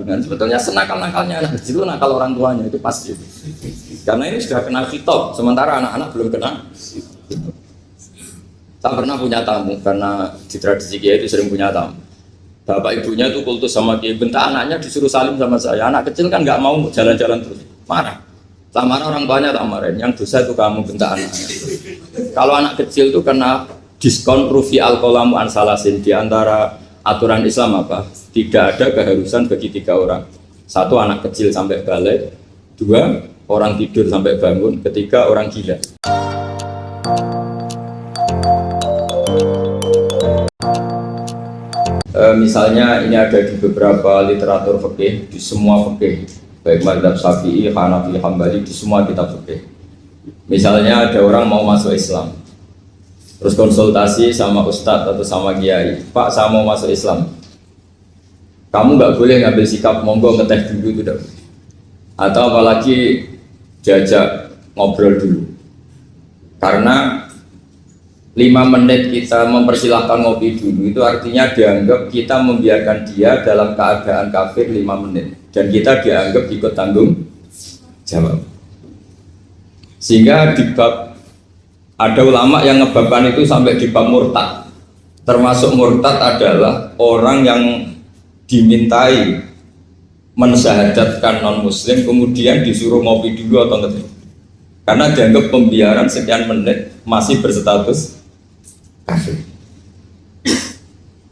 Dengan sebetulnya senakal-nakalnya anak kecil itu nakal orang tuanya itu pasti. Karena ini sudah kena fitop, sementara anak-anak belum kena. Saya pernah punya tamu karena di tradisi Kiai itu sering punya tamu. Bapak ibunya itu kultus sama Kiai, bentar anaknya disuruh salim sama saya. Anak kecil kan nggak mau jalan-jalan terus, marah. Tak marah orang tuanya tak marahin. Yang dosa itu kamu bentar anaknya. Kalau anak kecil itu kena diskon rufi al-qalamu an salasin. Di antara aturan Islam apa? Tidak ada keharusan bagi 3 orang. 1 anak kecil sampai balik, 2 orang tidur sampai bangun, 3 orang gila. Misalnya ini ada di beberapa literatur fikih, di semua fikih, baik mazhab Syafi'i, Hanafi, Hambali, di semua kitab fikih. Misalnya ada orang mau masuk Islam, terus konsultasi sama ustadz atau sama kiai, Pak saya mau masuk Islam, kamu nggak boleh ngambil sikap monggo ngeteh dulu itu, atau apalagi diajak ngobrol dulu, karena 5 menit kita mempersilahkan ngopi dulu itu artinya dianggap kita membiarkan dia dalam keadaan kafir 5 menit dan kita dianggap ikut tanggung jawab. Sehingga di bab ada ulama yang ngebabkan itu sampai di bab murtad. Termasuk murtad adalah orang yang dimintai mensyahadatkan non muslim kemudian disuruh ngopi dulu atau ngeteh. Karena dianggap pembiaran sekian menit masih berstatus kafir.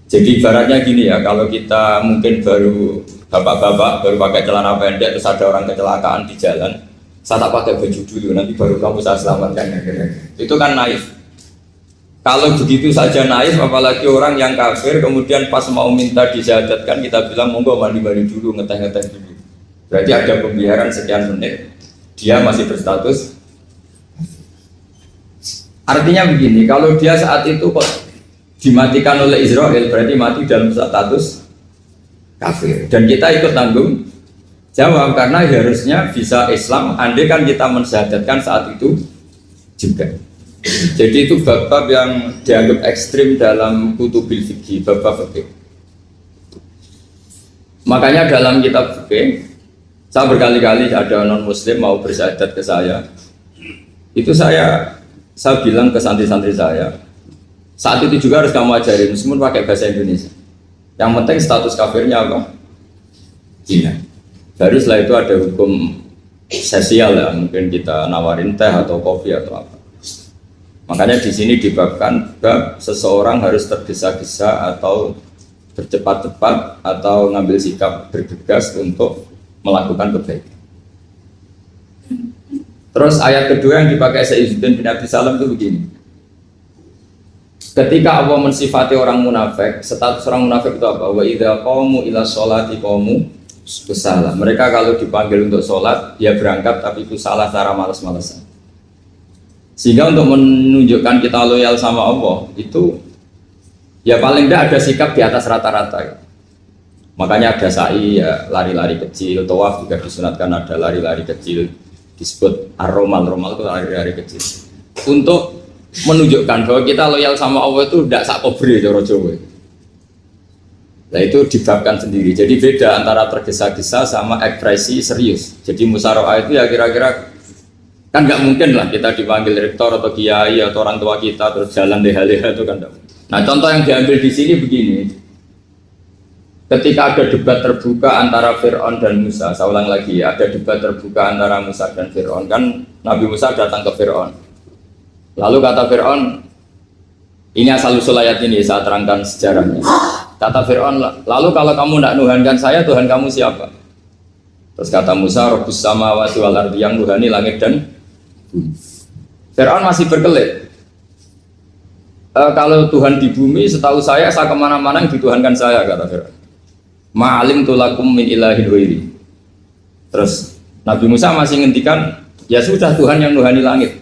Jadi ibaratnya gini ya, kalau kita mungkin baru bapak-bapak baru pakai celana pendek terus ada orang kecelakaan di jalan, saya tak pakai baju dulu nanti baru kamu saya selamatkan. Itu kan naif. Kalau begitu saja naif, apalagi orang yang kafir kemudian pas mau minta disyahadatkan kita bilang monggo mandi-mandi dulu, ngeteh-ngeteh dulu. Berarti ada pembiaran sekian menit, dia masih berstatus. Artinya begini, kalau dia saat itu kok dimatikan oleh Israel, berarti mati dalam status kafir. Dan kita ikut tanggung jawab, karena harusnya bisa Islam, andai kan kita mensyahadatkan saat itu juga. Jadi itu bab-bab yang dianggap ekstrim dalam kutubil fikih, bab-bab fikih. Makanya dalam kitab fikih, saya berkali-kali ada non-muslim mau bersyahadat ke saya, itu saya bilang ke santri-santri saya, saat itu juga harus kamu ajarin, meskipun pakai bahasa Indonesia. Yang penting status kafirnya apa? Zina. Baru setelah itu ada hukum sosial ya, mungkin kita nawarin teh atau kopi atau apa. Makanya di sini dibabkan bab seseorang harus tergesa-gesa atau bercepat-cepat atau ngambil sikap bergegas untuk melakukan kebaikan. Terus ayat kedua yang dipakai Sayyidina bin Abi Salam itu begini. Ketika Allah mensifati orang munafik, status orang munafik itu apa? Wa idza qamu ila sholati qamu kusala. Mereka kalau dipanggil untuk sholat, dia berangkat tapi itu salah cara malas-malasan. Sehingga untuk menunjukkan kita loyal sama Allah, itu ya paling tidak ada sikap di atas rata-rata. Makanya ada sa'i ya lari-lari kecil, tawaf juga disunatkan ada lari-lari kecil. Disebut ar-romal itu lari-lari kecil untuk menunjukkan bahwa kita loyal sama Allah itu tidak sakobre cara Jawa. Nah itu dibabkan sendiri. Jadi beda antara tergesa-gesa sama ekspresi serius. Jadi musyawarah itu ya kira-kira kan nggak mungkin lah kita dipanggil rektor atau kiai atau orang tua kita terus jalan leha-leha itu kan. Nah contoh yang diambil di sini begini. Ketika ada debat terbuka antara Fir'aun dan Musa, saya ulang lagi ya, ada debat terbuka antara Musa dan Fir'aun, kan Nabi Musa datang ke Fir'aun. Lalu kata Fir'aun, ini asal-usul ayat ini, saya terangkan sejarahnya. Kata Fir'aun, lalu kalau kamu tidak nuhankan saya, Tuhan kamu siapa? Terus kata Musa, Rabbus samawati wal ardi, yang nuhani langit dan bumi. Fir'aun masih berkelit. Kalau Tuhan di bumi, setahu saya kemana-mana yang dituhankan saya, kata Fir'aun. Ma'alim tulakum min ilahin wairi. Terus Nabi Musa masih ngendikan, ya sudah Tuhan yang nuhani langit.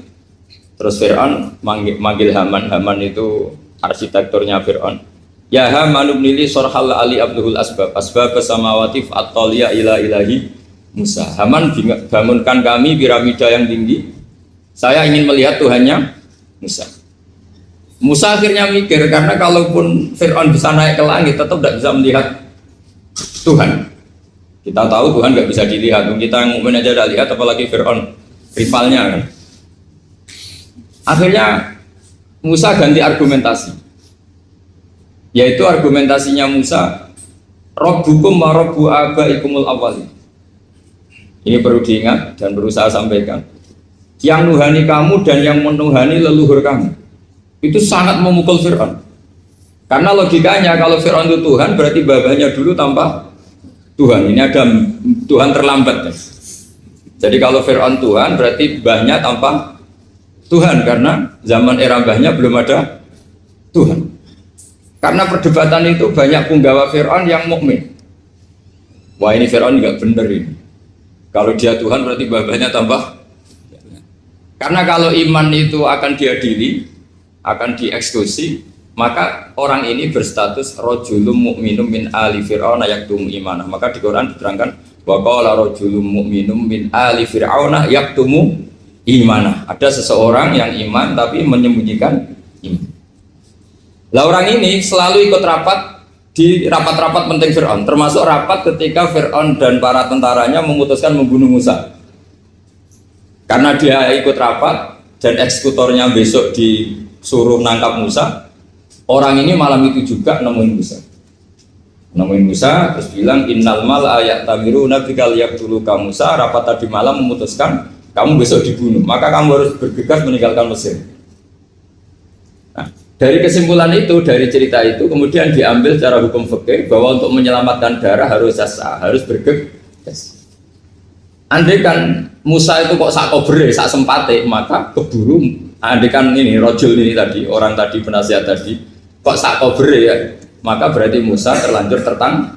Terus Fir'aun manggil Haman. Haman itu arsitekturnya Fir'aun. Ya Haman ibnili sorhal ali abduhul asbab samawati fa'atoliya ila ilahi Musa. Haman bangunkan kami piramida yang tinggi. Saya ingin melihat Tuhannya Musa. Musa akhirnya mikir, karena kalaupun Fir'aun bisa naik ke langit tetap tidak bisa melihat Tuhan. Kita tahu Tuhan nggak bisa dilihat, kita yang mukmin aja udah lihat, apalagi Fir'aun, rivalnya kan. Akhirnya Musa ganti argumentasi, yaitu argumentasinya Musa, Rabbukum wa Rabbu abaikumul awwalin. Ini perlu diingat dan perlu saya sampaikan. Yang nuhani kamu dan yang menuhani leluhur kamu, itu sangat memukul Fir'aun. Karena logikanya kalau Fir'aun itu Tuhan, berarti babanya dulu tanpa Tuhan. Ini ada Tuhan terlambat ya. Jadi kalau Fir'aun Tuhan, berarti mbahnya tanpa Tuhan, karena zaman era mbahnya belum ada Tuhan. Karena perdebatan itu banyak punggawa Fir'aun yang mukmin. Wah, ini Fir'aun nggak bener ini. Kalau dia Tuhan berarti mbahnya tambah. Karena kalau iman itu akan diadili, akan dieksekusi, maka orang ini berstatus rojulum mu'minum min ali fir'auna yaktumu imanah. Maka di Quran diterangkan wa qala rojulum mu'minum min ali fir'auna yaktumu imanah. Ada seseorang yang iman tapi menyembunyikan iman. Lah orang ini selalu ikut rapat di rapat-rapat penting Fir'aun, termasuk rapat ketika Fir'aun dan para tentaranya memutuskan membunuh Musa. Karena dia ikut rapat dan eksekutornya besok disuruh nangkap Musa, orang ini malam itu juga nemuin Musa terus bilang innal mal ayat tamiru nabikal yaqtulu ka Musa, rapat tadi malam memutuskan kamu besok dibunuh, maka kamu harus bergegas meninggalkan Mesir. Nah, dari kesimpulan itu, dari cerita itu kemudian diambil secara hukum fikih bahwa untuk menyelamatkan darah harus jasa, harus bergegas. Andai kan Musa itu kok sak kobre, sak sempate, maka keburu. Andai kan ini rojul ini tadi, orang tadi penasihat tadi, kok sak kobre ya, maka berarti Musa terlanjur tertang.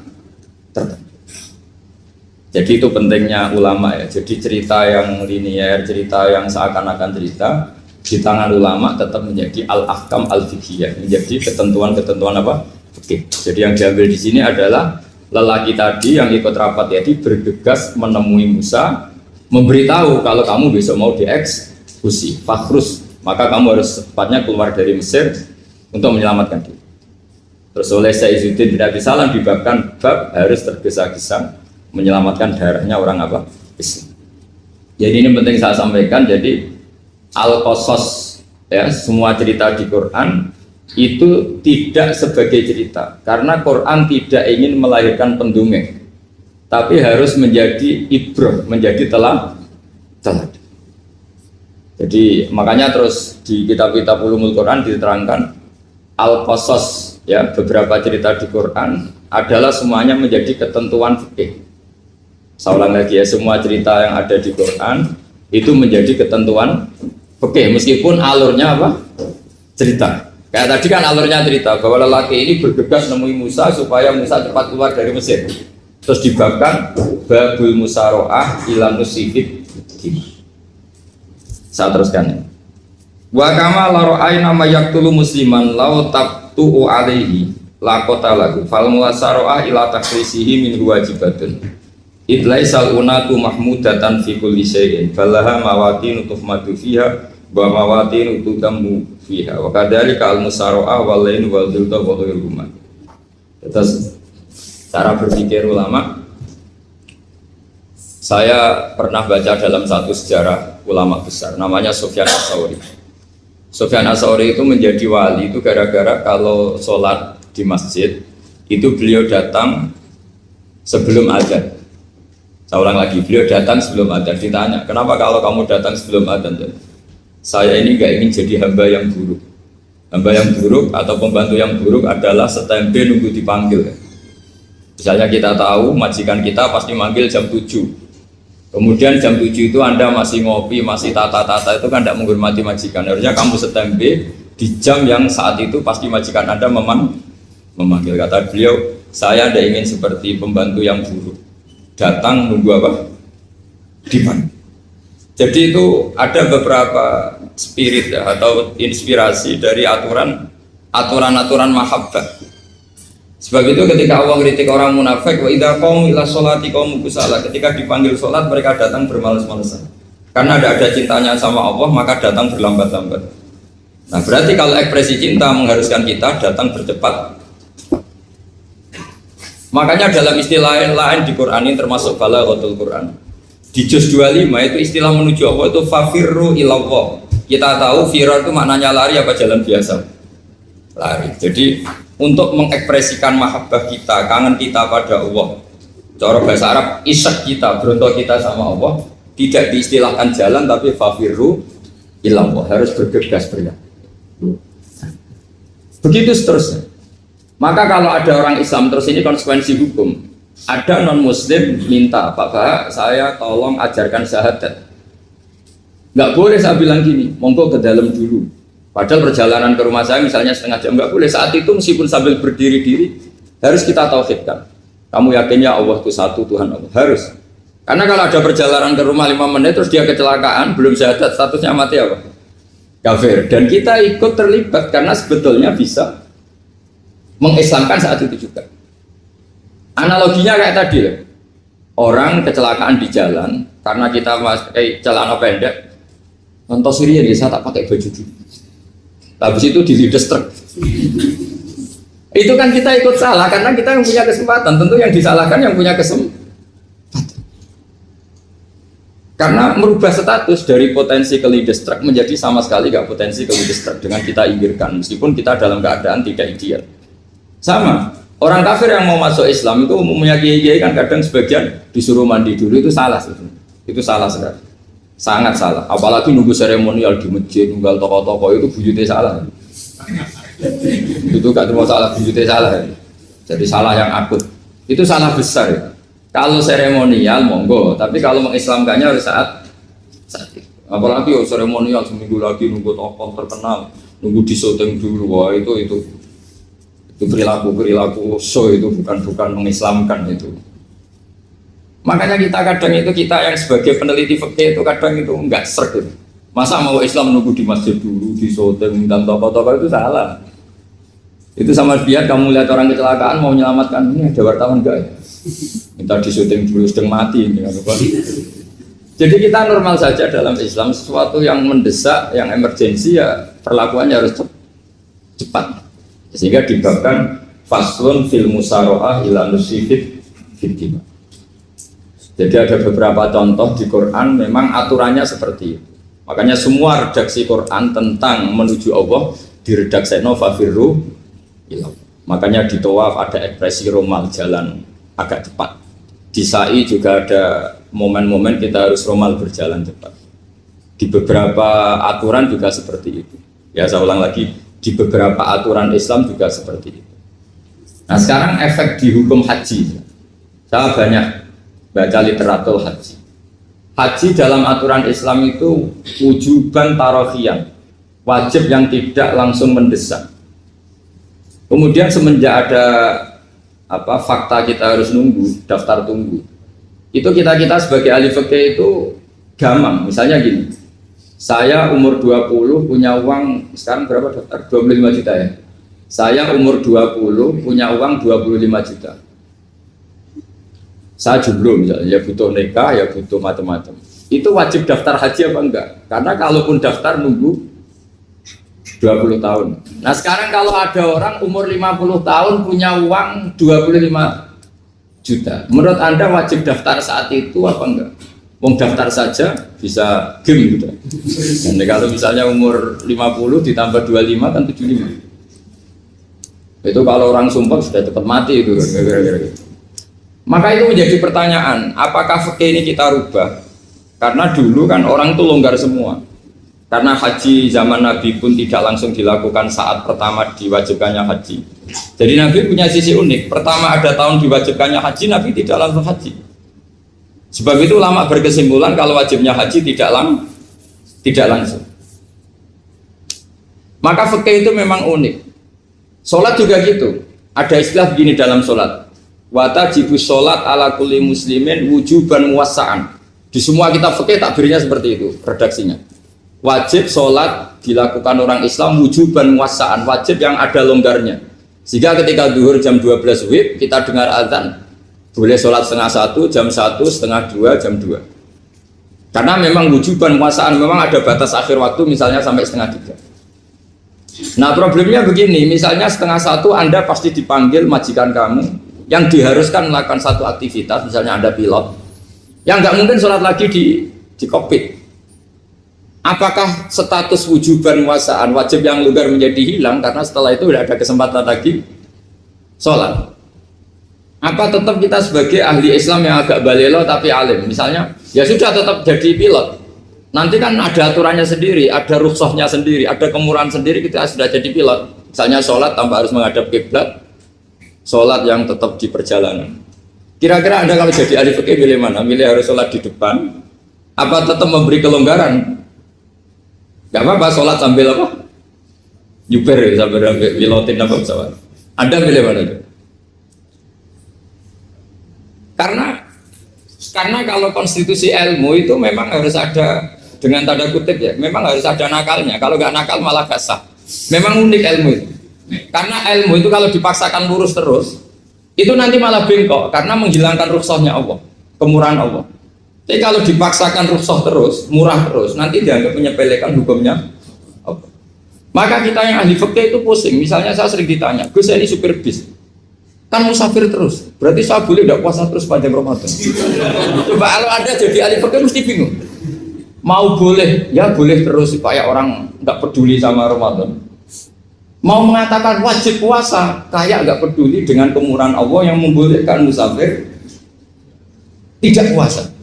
Jadi itu pentingnya ulama ya. Jadi cerita yang linier, cerita yang seakan-akan cerita di tangan ulama tetap menjadi al-ahkam al-fiqhiyah, menjadi ketentuan-ketentuan apa? Oke. Jadi yang diambil di sini adalah lelaki tadi yang ikut rapat tadi bergegas menemui Musa, memberitahu kalau kamu besok mau dieksekusi, fakhrus, maka kamu harus cepatnya keluar dari Mesir untuk menyelamatkan diri. Terus oleh Syekh Izzuddin bin Abi Salam dibabkan bab harus tergesa-gesa menyelamatkan darahnya orang apa? Islam. Jadi ini penting saya sampaikan. Jadi al-qasas ya, semua cerita di Quran itu tidak sebagai cerita, karena Quran tidak ingin melahirkan pendongeng, tapi harus menjadi ibrah, menjadi teladan. Jadi makanya terus di kitab-kitab ulumul Quran diterangkan al-qasas ya, beberapa cerita di Quran adalah semuanya menjadi ketentuan fikih. Saya ulang lagi ya, semua cerita yang ada di Quran itu menjadi ketentuan fikih, meskipun alurnya apa? Cerita. Kayak tadi kan alurnya cerita bahwa lelaki ini bergegas nemui Musa supaya Musa cepat keluar dari Mesir. Terus dibabkan babul musaroah ilan musifid. Saya teruskan. Wa kama laro'ay nama yaktulu musliman lau tabtu'u alaihi lakota lagu fal musaroah ila takrisihi min wajibatun. Idlaisal unatu mahmudatan fi kulli syai'in falaha mawatinu tuhmatu fiha wa mawatinu tudamu fiha wa kadzalika al-musara'ah wal lain wal dhulta wa ghairuhuma. Terus cara berpikir ulama, saya pernah baca dalam satu sejarah ulama besar namanya Sufyan Ats-Tsauri. Sufyan Ats-Tsauri itu menjadi wali itu gara-gara kalau sholat di masjid itu beliau datang sebelum adzan. Saya ulang lagi, beliau datang sebelum adzan. Ditanya, kenapa kalau kamu datang sebelum adzan? Saya ini gak ingin jadi hamba yang buruk. Hamba yang buruk atau pembantu yang buruk adalah setempe nunggu dipanggil. Misalnya kita tahu majikan kita pasti manggil jam 7. Kemudian jam 7 itu Anda masih ngopi, masih tata-tata, itu kan tidak menghormati majikan. Harusnya kamu setempe di jam yang saat itu pasti majikan Anda memanggil. Kata beliau, saya tidak ingin seperti pembantu yang buruk, datang nunggu apa? Dipanggil. Jadi itu ada beberapa spirit ya, atau inspirasi dari aturan-aturan mahabbah. Sebab itu ketika Allah kritik orang munafik, wa idza qamu ila sholati qamu kusala, ketika dipanggil sholat mereka datang bermalas-malasan. Karena tidak ada cintanya sama Allah, maka datang berlambat-lambat. Nah, berarti kalau ekspresi cinta mengharuskan kita datang bercepat. Makanya dalam istilah lain di Quran ini termasuk balaghatul Quran. Di juz 25 itu istilah menuju Allah itu fafirru ilallah. Kita tahu firar itu maknanya lari apa jalan biasa? Lari. Jadi untuk mengekspresikan mahabbah kita, kangen kita pada Allah. Cara bahasa Arab, isyak kita, berontok kita sama Allah, tidak diistilahkan jalan tapi fafirru ilallah, harus bergegas bergerak. Begitu seterusnya. Maka kalau ada orang Islam terus ini konsekuensi hukum. Ada non Muslim minta, Pak Bah, saya tolong ajarkan syahadat. Nggak boleh saya bilang gini, monggo ke dalam dulu. Padahal perjalanan ke rumah saya misalnya setengah jam, nggak boleh. Saat itu meskipun sambil berdiri-diri harus kita tauhidkan. Kamu yakin ya Allah itu satu Tuhan Allah? Harus. Karena kalau ada perjalanan ke rumah 5 menit terus dia kecelakaan, belum syahadat, statusnya mati apa? Kafir. Dan kita ikut terlibat karena sebetulnya bisa mengislamkan saat itu juga. Analoginya kayak tadi loh. Orang kecelakaan di jalan karena kita pakai celana pendek. Contoh Syria nih, saya tak pakai baju dulu. Habis itu dilindas truk. Itu kan kita ikut salah karena kita yang punya kesempatan. Tentu yang disalahkan yang punya kesempatan. Karena merubah status dari potensi kelindas truk menjadi sama sekali gak potensi kelindas truk dengan kita inggirkan meskipun kita dalam keadaan tidak ideal. Sama, orang kafir yang mau masuk Islam itu umumnya kiai-kiai kan kadang sebagian disuruh mandi dulu, itu salah itu salah sekali, sangat salah. Apalagi nunggu seremonial di masjid, nunggal toko-toko itu bujutnya salah. Itu gak cuma salah, bujutnya salah. Jadi salah yang akut, itu salah besar ya. Kalau seremonial monggo, tapi kalau mengislamkannya harus saat itu. Apalagi seremonial seminggu lagi nunggu tokoh terkenal, nunggu disyuting dulu, wah itu perilaku so itu bukan mengislamkan itu. Makanya kita kadang itu kita yang sebagai peneliti fikih itu kadang itu enggak serg gitu. Masa mau Islam nunggu di masjid dulu, di syuting dan tokoh-tokoh itu salah. Itu sama biar kamu lihat orang kecelakaan mau menyelamatkan, ini ada wartawan enggak ya? Minta di syuting dulu sedang mati ini apa? Jadi kita normal saja dalam Islam, sesuatu yang mendesak, yang emergensi ya perlakuannya harus cepat. Sehingga dibabkan faslun fil musaro'ah ila nusifid fiddima. Jadi ada beberapa contoh di Quran memang aturannya seperti itu. Makanya semua redaksi Quran tentang menuju Allah diredaksi fafirru ilallah. Makanya di tawaf ada ekspresi romal, jalan agak cepat. Di sa'i juga ada momen-momen kita harus romal, berjalan cepat. Di beberapa aturan juga seperti itu. Ya saya ulang lagi, di beberapa aturan Islam juga seperti itu. Nah sekarang efek di hukum haji. Saya banyak baca literatur haji. Haji dalam aturan Islam itu wujuban tarohian, wajib yang tidak langsung mendesak. Kemudian semenjak ada fakta kita harus nunggu, daftar tunggu. Itu kita sebagai ahli fikih itu gamang. Misalnya gini, saya umur 20 punya uang, sekarang berapa daftar? 25 juta ya. Saya umur 20 punya uang 25 juta. Saya jomblo misalnya, ya butuh nikah, ya butuh macam-macam. Itu wajib daftar haji apa enggak? Karena kalaupun daftar nunggu 20 tahun. Nah sekarang kalau ada orang umur 50 tahun punya uang 25 juta, menurut Anda wajib daftar saat itu apa enggak? Wong daftar saja bisa game gitu. Dan kalau misalnya umur 50 ditambah 25 kan 75. Itu kalau orang sumpah sudah cepat mati itu gara-gara gitu. Maka itu menjadi pertanyaan, apakah fikih ini kita rubah? Karena dulu kan orang itu longgar semua. Karena haji zaman Nabi pun tidak langsung dilakukan saat pertama diwajibkannya haji. Jadi Nabi punya sisi unik. Pertama ada tahun diwajibkannya haji, Nabi tidak langsung haji. Sebab itu ulama berkesimpulan kalau wajibnya haji tidak langsung. Maka fikih itu memang unik. Sholat juga gitu. Ada istilah begini dalam sholat. Watajibu sholat ala kulli muslimin wujuban muwassa'an. Di semua kitab fikih takbirnya seperti itu redaksinya. Wajib sholat dilakukan orang Islam wujuban muwassa'an, wajib yang ada longgarnya. Sehingga ketika zuhur jam 12 WIB kita dengar azan, boleh sholat setengah 1, jam 1, setengah 2, jam 2. Karena memang wujuban muwassa'an, memang ada batas akhir waktu misalnya sampai setengah 3. Nah problemnya begini, misalnya setengah 1 Anda pasti dipanggil majikan kamu yang diharuskan melakukan satu aktivitas, misalnya Anda pilot, yang nggak mungkin sholat lagi di kokpit. Apakah status wujuban wasaan wajib yang lugar menjadi hilang karena setelah itu tidak ada kesempatan lagi sholat? Apa tetap kita sebagai ahli Islam yang agak balelo tapi alim, misalnya ya sudah tetap jadi pilot, nanti kan ada aturannya sendiri, ada rukhsahnya sendiri, ada kemurahan sendiri, kita sudah jadi pilot, misalnya sholat tanpa harus menghadap kiblat, sholat yang tetap di perjalanan. Kira-kira Anda kalau jadi ahli fikih milih mana? Milih harus sholat di depan apa tetap memberi kelonggaran? Gak apa-apa sholat sambil apa? Nyuper sambil pilotin apa pesawat. Anda milih mana? Karena kalau konstitusi ilmu itu memang harus ada, dengan tanda kutip ya, memang harus ada nakalnya. Kalau nggak nakal malah gak sah. Memang unik ilmu itu. Karena ilmu itu kalau dipaksakan lurus terus, itu nanti malah bengkok karena menghilangkan rukhsahnya Allah, kemurahan Allah. Tapi kalau dipaksakan rukhsah terus, murah terus, nanti dianggap menyepelekan hukumnya Allah. Maka kita yang ahli fikih itu pusing. Misalnya saya sering ditanya, Gus saya ini supir bis, kan musafir terus, berarti saya boleh tidak puasa terus panjang Ramadan? Coba kalau Anda jadi ahli fikih mesti bingung. Mau boleh, ya boleh terus supaya orang nggak peduli sama Ramadan. Mau mengatakan wajib puasa, kayak nggak peduli dengan kemurahan Allah yang membolehkan musafir tidak puasa.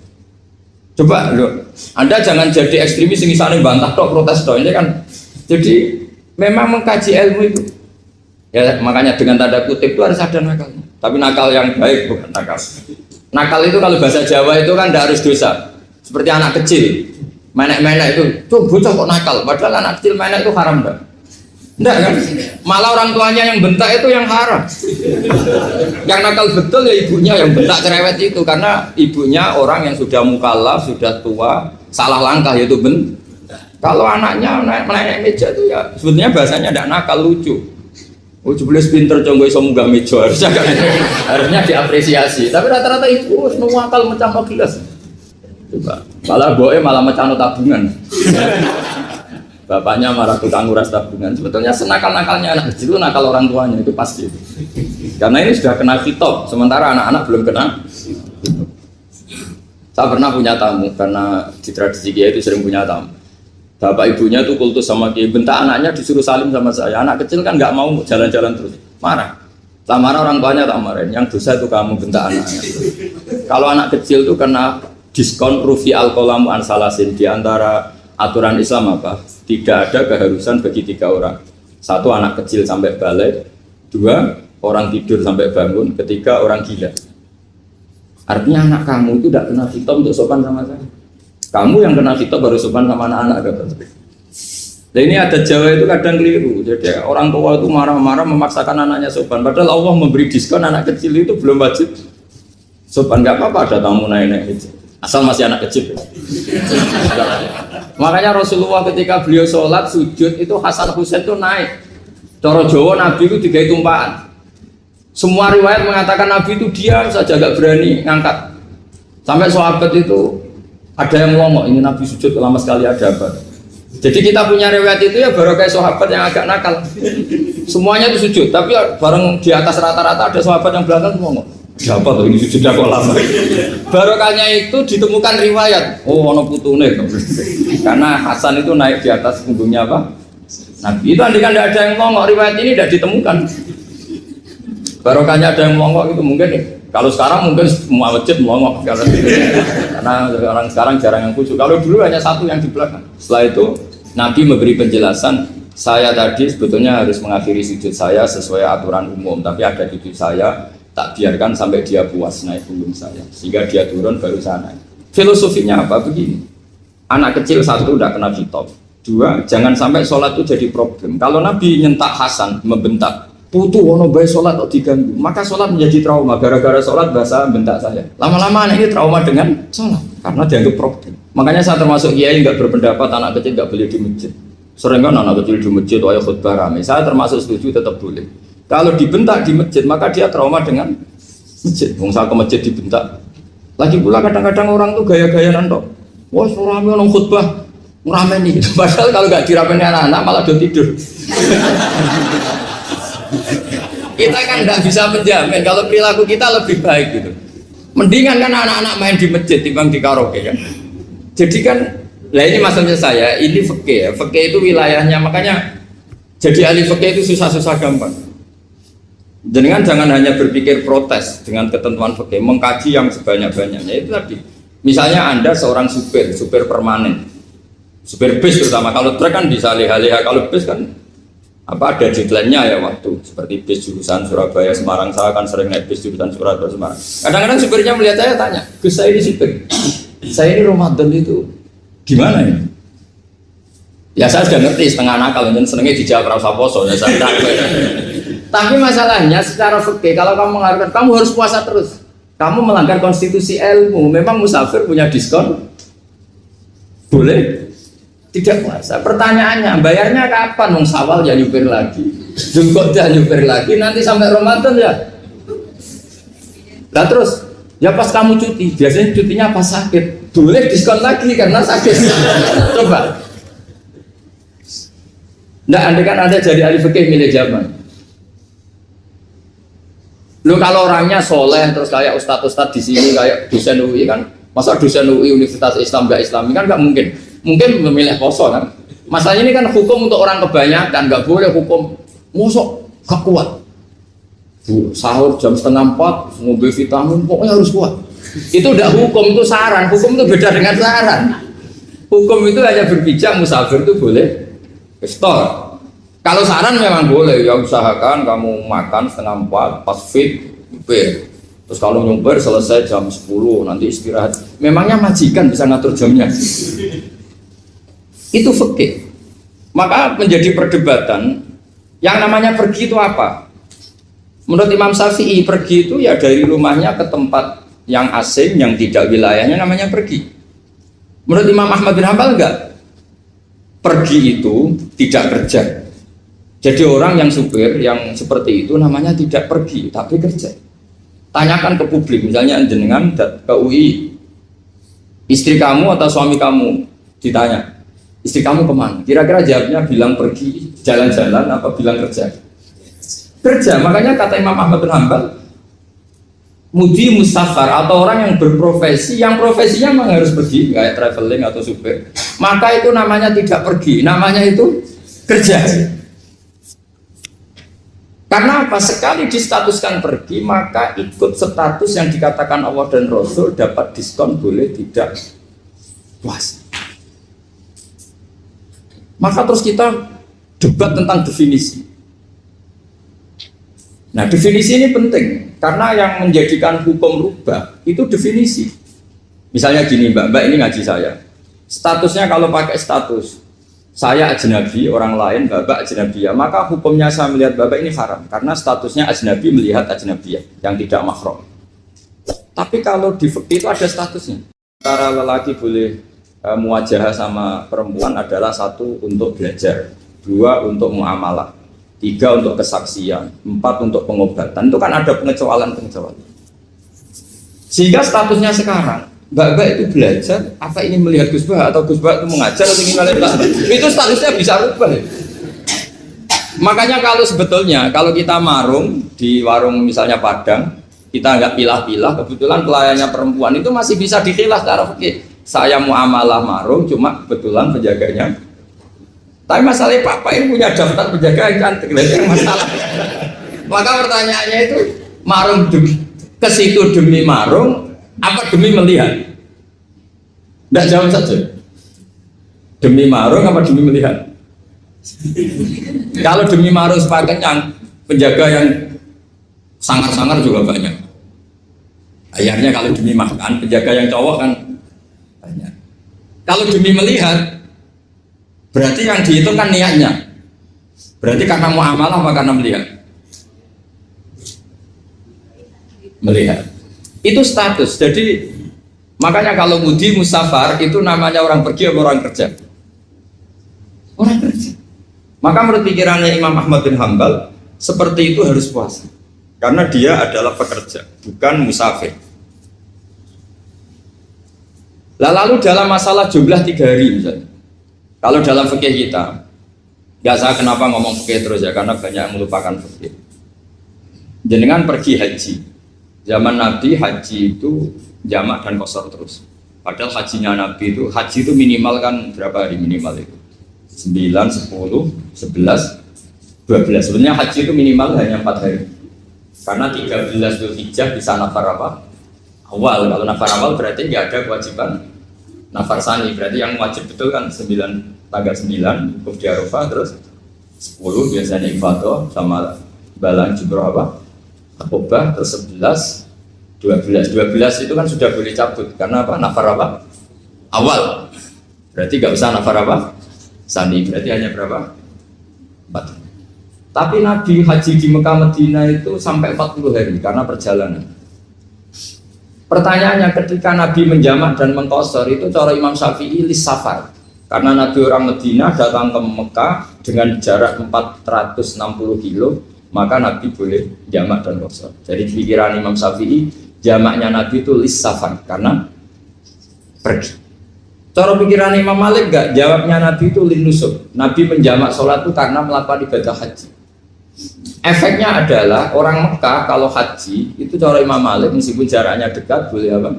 Coba loh, Anda jangan jadi ekstremis yang misalnya bantah tok protes tok ini kan. Jadi memang mengkaji ilmu itu. Ya makanya dengan tanda kutip itu harus ada nakal. Tapi nakal yang baik bukan nakal. Nakal itu kalau bahasa Jawa itu kan tidak harus dosa. Seperti anak kecil, menek-menek itu, tuh bocah kok nakal. Padahal anak kecil menek itu haram enggak? Enggak kan? Malah orang tuanya yang bentak itu yang haram. Yang nakal betul ya ibunya yang bentak cerewet itu, karena ibunya orang yang sudah mukallaf, sudah tua, salah langkah yaitu Kalau anaknya naik meja itu ya sebetulnya bahasanya tidak nakal, lucu. Oh jebles pinter conggo iso munggah meja, harusnya diapresiasi. Tapi rata-rata itu semua akal mecah no gelas. Coba malah boe malah mecah no tabungan. Bapaknya marah tukang nguras tabungan. Sebetulnya senakal-nakalnya anak kecil itu nakal orang tuanya itu pasti. Karena ini sudah kena khitab, sementara anak-anak belum kena. Saya pernah punya tamu karena di tradisi Kiai itu sering punya tamu. Bapak ibunya tuh kultus sama Kiai, bentak anaknya disuruh salim sama saya. Anak kecil kan nggak mau jalan-jalan terus, marah. Tak marah orang tuanya tak marahin. Yang dosa itu kamu bentak anaknya. Kalau anak kecil tuh kena diskon rufi al-qalamu an salasin. Di antara aturan Islam apa? Tidak ada keharusan bagi 3 orang. 1 anak kecil sampai balik, 2 orang tidur sampai bangun, 3 orang gila. Artinya anak kamu itu tidak kena khitab untuk sopan sama saya. Kamu yang kena khitab baru sopan sama anak-anak kata. Nah ini ada Jawa itu kadang keliru. Jadi orang tua itu marah-marah memaksakan anaknya sopan. Padahal Allah memberi diskon anak kecil itu belum wajib sopan. Gak apa-apa ada tamu naik-naik itu. Asal masih anak kecil. Makanya Rasulullah ketika beliau sholat sujud itu Hasan Husain itu naik. Cara Jawa Nabi itu digawe tumpahan. Semua riwayat mengatakan Nabi itu diam saja gak berani ngangkat. Sampai sahabat itu ada yang ngomong, ini Nabi sujud lama sekali ada apa? Jadi kita punya riwayat itu ya baru kayak sahabat yang agak nakal. Semuanya itu sujud, tapi bareng di atas rata-rata ada sahabat yang belakang ngomong, siapa tuh ini sujudnya kok lama? Barokahnya itu ditemukan riwayat, oh ono putune. Karena Hasan itu naik di atas punggungnya apa? Nabi itu andai kan tidak ada yang ngomong, riwayat ini tidak ditemukan. Barokahnya ada yang ngomong itu mungkin nih. Kalau sekarang mungkin semua masjid melongok karena orang sekarang jarang yang khusyuk. Kalau dulu hanya 1 yang di belakang. Setelah itu Nabi memberi penjelasan, saya tadi sebetulnya harus mengakhiri sujud saya sesuai aturan umum, tapi ada cucu saya tak biarkan sampai dia puas naik punggung saya, sehingga dia turun baru saya naik. Filosofinya apa? Begini, anak kecil 1 udah kena khitab, 2 jangan sampai sholat itu jadi problem. Kalau Nabi nyentak Hasan, membentak, putu wono bae sholat kok diganggu, maka sholat menjadi trauma. Gara-gara sholat bahasa bentak saya. Lama-lama anak ini trauma dengan sholat karena dianggap problem. Makanya saya termasuk kiai nggak berpendapat anak kecil nggak boleh di masjid. Sering kan anak kecil di masjid, ayo khutbah rame. Saya termasuk setuju tetap boleh. Kalau dibentak di masjid maka dia trauma dengan masjid. Saya ke masjid dibentak. Lagi pula kadang-kadang orang tuh gaya-gayaan tok. Wah rame orang khutbah rame nih. Padahal kalau nggak diramein anak-anak malah dia tidur. Kita kan nggak bisa menjamin kalau perilaku kita lebih baik gitu. Mendingan kan anak-anak main di masjid dibanding di karaoke kan. Jadi kan, lah ini maksudnya saya, ini fikih ya. Fikih itu wilayahnya, makanya jadi ahli fikih itu susah-susah gampang. Jangan hanya berpikir protes dengan ketentuan fikih, mengkaji yang sebanyak-banyaknya itu tadi. Misalnya Anda seorang supir permanen, supir bis terutama, kalau truk kan bisa leha-leha, kalau bis kan apa ada deadline-nya ya waktu, seperti bis jurusan Surabaya Semarang, saya kan sering naik bis jurusan Surabaya Semarang. Kadang-kadang supirnya melihat saya tanya, Gus saya ini supir, saya ini Ramadan itu gimana ya? Ya saya sudah ngerti setengah nakal, dan senengnya dijawab rasa poso, ya saya takut. Tapi masalahnya secara fikih kalau kamu mengharapkan kamu harus puasa terus, kamu melanggar konstitusi ilmu. Memang musafir punya diskon, boleh tidak puasa. Pertanyaannya, bayarnya kapan? Wong Syawal ya nyupir lagi, Zulqa'dah nyupir lagi, nanti sampai Ramadan ya. Nah terus, ya pas kamu cuti, biasanya cutinya pas sakit, boleh diskon lagi karena sakit. Coba. Nggak, andai kan Anda jadi ahli fikih milih zaman. Lu kalau orangnya soleh terus kayak ustadz-ustadz di sini kayak dosen UI kan, masa dosen UI Universitas Islam nggak Islami kan nggak mungkin. Mungkin memilih poso kan. Masalahnya ini kan hukum untuk orang kebanyakan, nggak boleh hukum mosok gak kuat. Sahur jam 3:30 ngombe vitamin pokoknya harus kuat. Itu udah hukum, itu saran. Hukum itu beda dengan saran. Hukum itu hanya berpijak musafir itu boleh store. Kalau saran memang boleh, ya usahakan kamu makan 3:30 pas fit, nyupir. Terus kalau nyupir selesai jam 10, nanti istirahat. Memangnya majikan bisa ngatur jamnya? Itu fikih. Maka menjadi perdebatan, yang namanya pergi itu apa? Menurut Imam Syafi'i, pergi itu ya dari rumahnya ke tempat yang asing, yang tidak wilayahnya namanya pergi. Menurut Imam Ahmad bin Hanbal enggak. Pergi itu tidak kerja. Jadi orang yang supir yang seperti itu namanya tidak pergi tapi kerja. Tanyakan ke publik, misalnya jenengan ke UI, istri kamu atau suami kamu ditanya, istri kamu kemana? Kira-kira jawabnya bilang pergi jalan-jalan apa bilang kerja? Kerja. Makanya kata Imam Ahmad bin Hanbal, mudi musafar atau orang yang berprofesi, yang profesinya memang harus pergi, kayak traveling atau supir, maka itu namanya tidak pergi, namanya itu kerja. Karena apa? Sekali distatuskan pergi, maka ikut status yang dikatakan Allah dan Rasul, dapat diskon, boleh tidak puasa. Maka terus kita debat tentang definisi. Nah, definisi ini penting karena yang menjadikan hukum rubah itu definisi. Misalnya gini, Mbak ini ngaji saya. Statusnya kalau pakai status saya ajnabi, orang lain Bapak ajnabiyah, maka hukumnya saya melihat Bapak ini haram karena statusnya ajnabi melihat ajnabiyah yang tidak mahram. Tapi kalau di fikih itu ada statusnya. Cara lelaki boleh muwajahah sama perempuan adalah 1 untuk belajar, 2 untuk muamalah, 3 untuk kesaksian, 4 untuk pengobatan. Itu kan ada pengecualian-pengecualian. Sehingga statusnya sekarang Mbak itu belajar, apa ingin melihat Gus Bah atau Gus Bah itu mengajar atau ingin melihat itu statusnya bisa rubah. Makanya kalau sebetulnya kalau kita marung di warung misalnya Padang, kita nggak pilah-pilah, kebetulan pelayannya perempuan itu masih bisa dikilah secara fikih. Saya muamalah marung, cuma kebetulan penjaganya. Tapi masalahnya Papa ini punya daftar penjaga yang cantik, yang masalah. Maka pertanyaannya itu marung ke situ demi marung apa demi melihat? Tidak jawab saja. Demi marung apa demi melihat? Kalau demi marung sepakat yang penjaga yang sangar-sangar juga banyak. Akhirnya kalau demi makan penjaga yang cowok kan banyak. Kalau demi melihat berarti yang dihitung kan niatnya. Berarti karena muamalah apa karena melihat? Melihat. Itu status. Jadi makanya kalau mudi musafar itu namanya orang pergi atau orang kerja? Orang kerja. Maka menurut pikirannya Imam Ahmad bin Hanbal seperti itu harus puasa karena dia adalah pekerja bukan musafir. Lalu dalam masalah jumlah 3 hari misalnya, kalau dalam fikih kita, nggak saya kenapa ngomong fikih terus ya karena banyak yang melupakan fikih. jenengan pergi haji. Zaman Nabi haji itu jamak dan qasar terus. Padahal hajinya Nabi itu, haji itu minimal kan berapa hari minimal itu? 9, 10, 11, 12. Sebenarnya haji itu minimal hanya 4 hari. Karena 13 Dzulhijjah bisa nafar apa? Awal. Kalau nafar awal berarti nggak ada kewajiban nafar sani. Berarti yang wajib betul kan 9, tanggal 9 wukuf di Arafah, terus 10 biasanya ifadah sama balang jumroh apa? Akobah, terus 11, 12 itu kan sudah boleh cabut karena apa? Nafar apa? Awal. Berarti nggak usah nafar apa? Sani. Berarti hanya berapa? 4. Tapi Nabi haji di Mekah Medina itu sampai 40 hari karena perjalanan. Pertanyaannya, ketika Nabi menjamak dan mengqasar itu cara Imam Syafi'i lis safar. Karena Nabi orang Medina datang ke Mekah dengan jarak 460 kilo, maka Nabi boleh jamak dan qasar. Jadi pikiran Imam Syafi'i, jamaknya Nabi itu lis safar karena pergi. Cara pikiran Imam Malik enggak, jawabnya Nabi itu lin nusuk. Nabi menjamak sholat itu karena melakukan ibadah haji. Efeknya adalah orang Mekah kalau haji itu cara Imam Malik meskipun jaraknya dekat boleh apa?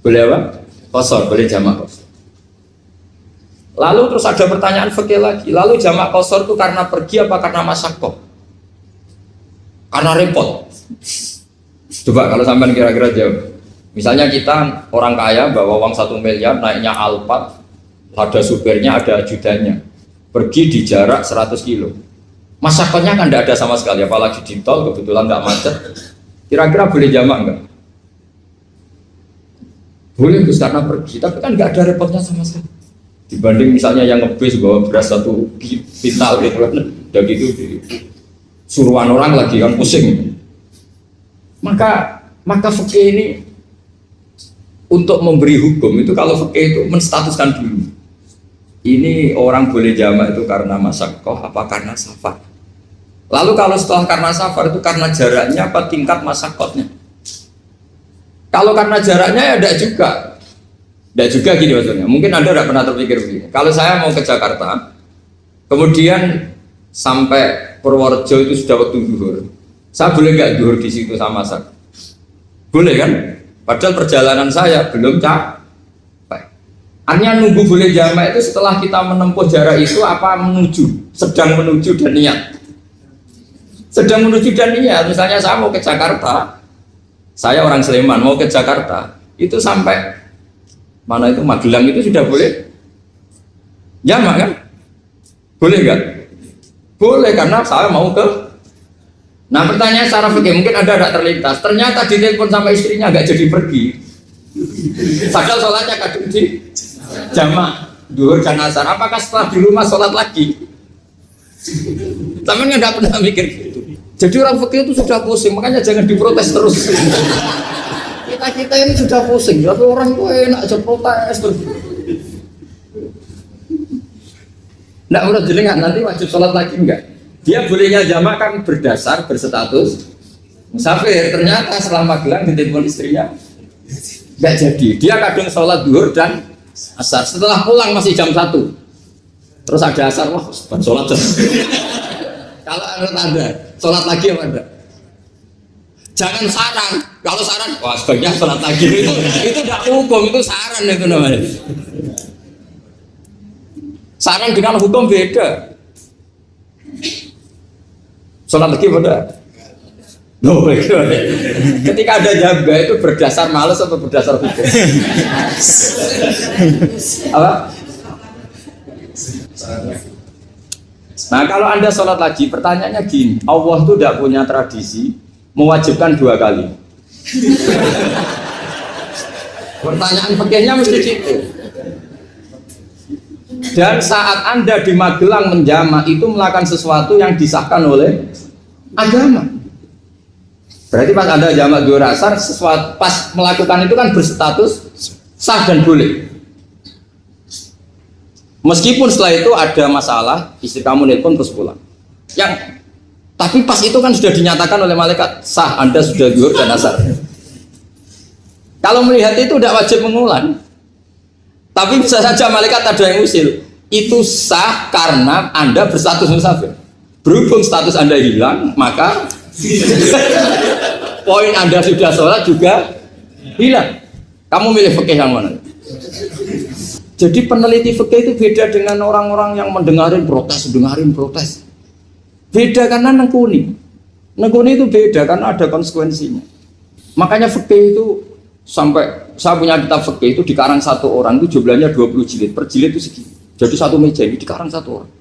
Boleh apa? Qasar, boleh jamak qasar. Lalu terus ada pertanyaan fikih lagi. Lalu jamak qasar itu karena pergi apa karena masyaqqah? Karena repot. Coba kalau sampean kira-kira jawab. Misalnya kita orang kaya bawa uang 1 miliar naiknya Alphard, ada supirnya, ada ajudannya. Pergi di jarak 100 kilo. Masyaqqahnya kan tidak ada sama sekali, apalagi di tol kebetulan nggak macet. Kira-kira boleh jamak nggak? Boleh Gus karena pergi, tapi kan nggak ada repotnya sama sekali. Dibanding misalnya yang ngebis bawa beras 1 kintal gitu kan, udah gitu suruhan orang lagi kan pusing. Maka fikih ini untuk memberi hukum itu kalau fikih itu menstatuskan dulu. Ini orang boleh jamak itu karena masyaqqah apa karena safar. Lalu kalau setelah karena safar itu karena jaraknya apa tingkat masyaqqahnya? Kalau karena jaraknya ya tidak juga. Tidak juga gini maksudnya. Mungkin Anda tidak pernah terpikir begini. Kalau saya mau ke Jakarta, kemudian sampai Purworejo itu sudah waktu zuhur. Saya boleh nggak zuhur di situ sama masak? Boleh kan? Padahal perjalanan saya belum capek. Artinya nunggu boleh jamak itu setelah kita menempuh jarak itu apa menuju, sedang menuju dan niat. Sedang menuju dan niat. Misalnya saya mau ke Jakarta, saya orang Sleman mau ke Jakarta, itu sampai mana itu Magelang itu sudah boleh jamak kan? Boleh nggak? Boleh karena saya mau ke. Nah pertanyaan secara fikih mungkin ada tidak terlintas. Ternyata ditelepon sama istrinya nggak jadi pergi. Padahal sholatnya kadung di jamak duhur dan asar. Apakah setelah di rumah sholat lagi? Temennya nggak pernah mikir gitu. Jadi orang fikih itu sudah pusing, makanya jangan diprotes terus. Kita ini sudah pusing, tapi orang itu enak aja protes terus. Nggak menurut jenengan nanti wajib sholat lagi enggak? Dia bolehnya jamak kan berdasar berstatus musafir. Ternyata setelah Magelang ditelepon istrinya nggak jadi. Dia kadang sholat duhur dan asar. Setelah pulang masih jam 1. Terus ada asar, wah sholat terus. Kalau menurut Anda sholat lagi apa enggak? Jangan saran. Kalau saran, wah sebaiknya sholat lagi. Itu tidak hukum, itu saran itu namanya. Saran dengan hukum beda. Sholat lagi pada. No, ketika ada jaga itu berdasar malas atau berdasar hukum? Apa? Nah kalau Anda sholat lagi, pertanyaannya gini, Allah itu tidak punya tradisi mewajibkan 2 kali. Pertanyaan fikihnya mesti gitu. Dan saat Anda di Magelang menjamak itu melakukan sesuatu yang disahkan oleh agama. Berarti pas Anda jamak duhur asar, sesuatu pas melakukan itu kan berstatus sah dan boleh. Meskipun setelah itu ada masalah, istri kamu nelpon terus pulang. Tapi pas itu kan sudah dinyatakan oleh malaikat sah, Anda sudah duhur dan asar. Kalau melihat itu tidak wajib mengulang. Tapi bisa saja malaikat ada yang usil. Itu sah karena Anda berstatus musafir. Berhubung status Anda hilang, maka Poin Anda sudah sholat juga hilang. Kamu milih fikih yang mana? Jadi peneliti fikih itu beda dengan orang-orang yang dengarin protes. Beda karena nengkuni itu beda karena ada konsekuensinya. Makanya fikih itu sampai saya punya kitab fikih itu dikarang satu orang itu jumlahnya 20 jilid, per jilid itu segini. Jadi satu meja ini dikarang satu orang.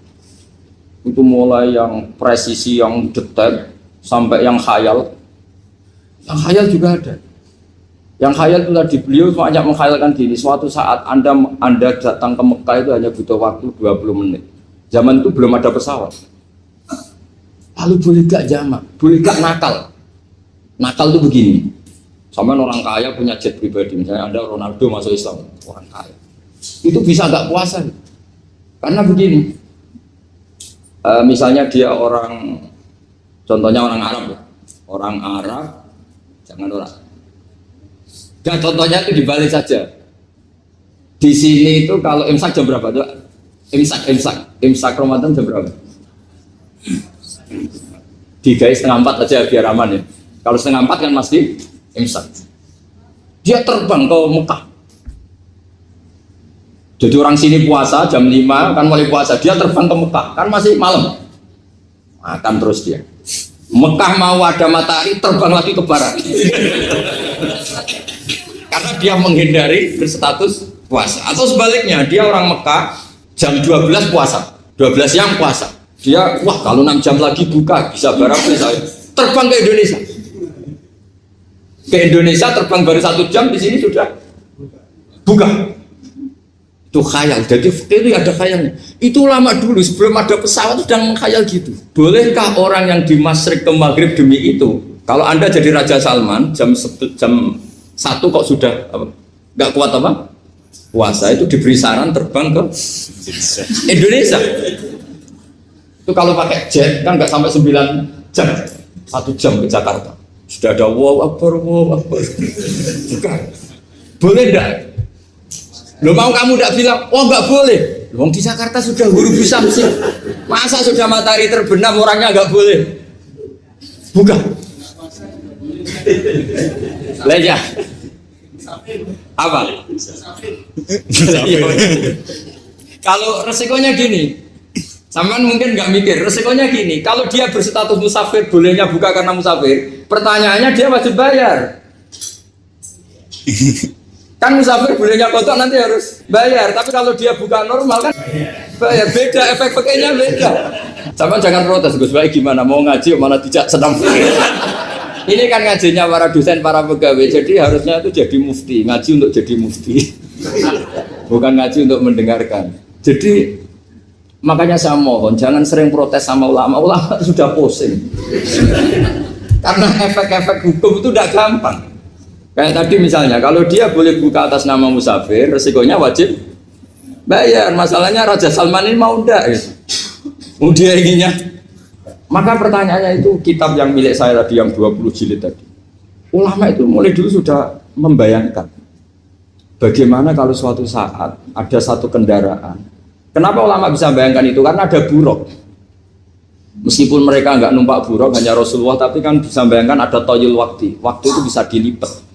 Itu mulai yang presisi, yang detail sampai yang khayal. Yang khayal juga ada. Yang khayal itu tadi beliau banyak menghayalkan gini, suatu saat Anda datang ke Mekah itu hanya butuh waktu 20 menit. Zaman itu belum ada pesawat. Lalu boleh gak jamak? Boleh gak nakal? Nakal itu begini. Sama orang kaya punya jet pribadi, misalnya Anda Ronaldo masuk Islam, orang kaya. Itu bisa gak puasa? Karena begini. Misalnya dia orang, contohnya orang Arab ya. Orang Arab, jangan orang. Gak, contohnya itu dibalik saja. Di sini itu kalau imsak jam berapa tuh? Imsak Ramadan jam berapa? 3:30 aja biar aman ya. Kalau 3:30 kan masih imsak. Dia terbang ke Mekah. Jadi orang sini puasa jam 5 kan mulai puasa, dia terbang ke Mekah kan masih malam. Makan terus dia. Mekah mau ada matahari terbang lagi ke barat. Karena dia menghindari berstatus puasa. Atau sebaliknya, dia orang Mekah jam 12 puasa, 12 siang puasa. Dia, wah kalau 6 jam lagi buka, bisa barang bisa. Terbang ke Indonesia. Ke Indonesia terbang baru 1 jam, di sini sudah buka. Itu khayal. Jadi itu ada khayalnya. Itu lama dulu sebelum ada pesawat sudah mengkhayal gitu. Bolehkah orang yang di Masyriq ke Maghrib demi itu? Kalau Anda jadi Raja Salman jam 1 kok sudah nggak kuat apa? Puasa itu diberi saran terbang ke Indonesia. Itu kalau pakai jet kan nggak sampai 9 jam, 1 jam ke Jakarta. Sudah ada wow akbar. Bukan. Boleh enggak? Lo mau kamu enggak bilang, oh enggak boleh. Wong di Jakarta sudah huruf samsi. Masa sudah matahari terbenam orangnya enggak boleh? Bukan. Leja. Apa? Kalau resikonya gini, sampean mungkin nggak mikir. Resikonya gini, kalau dia berstatus musafir, bolehnya buka karena musafir. Pertanyaannya dia wajib bayar. Kan musafir bolehnya kotor nanti harus bayar. Tapi kalau dia buka normal kan bayar. Beda, efek pakainya beda. Sampean jangan protes, Gus Baik gimana mau ngaji malah tidak senang. Ini kan ngajinya para dosen, para pegawai. Jadi harusnya itu jadi mufti, ngaji untuk jadi mufti. Bukan ngaji untuk mendengarkan. Jadi makanya saya mohon jangan sering protes sama ulama. Ulama sudah pusing. Karena efek-efek hukum itu tidak gampang. Kayak tadi misalnya, kalau dia boleh buka atas nama musafir, resikonya wajib bayar. Masalahnya Raja Salman ini mau enggak ya? Mau dia inginnya. Maka pertanyaannya itu kitab yang milik saya tadi yang 20 jilid tadi. Ulama itu mulai dulu sudah membayangkan bagaimana kalau suatu saat ada satu kendaraan. Kenapa ulama bisa bayangkan itu? Karena ada buruk. Meskipun mereka nggak numpak buruk hanya Rasulullah, tapi kan bisa bayangkan ada toyul waktu. Waktu itu bisa dilipat.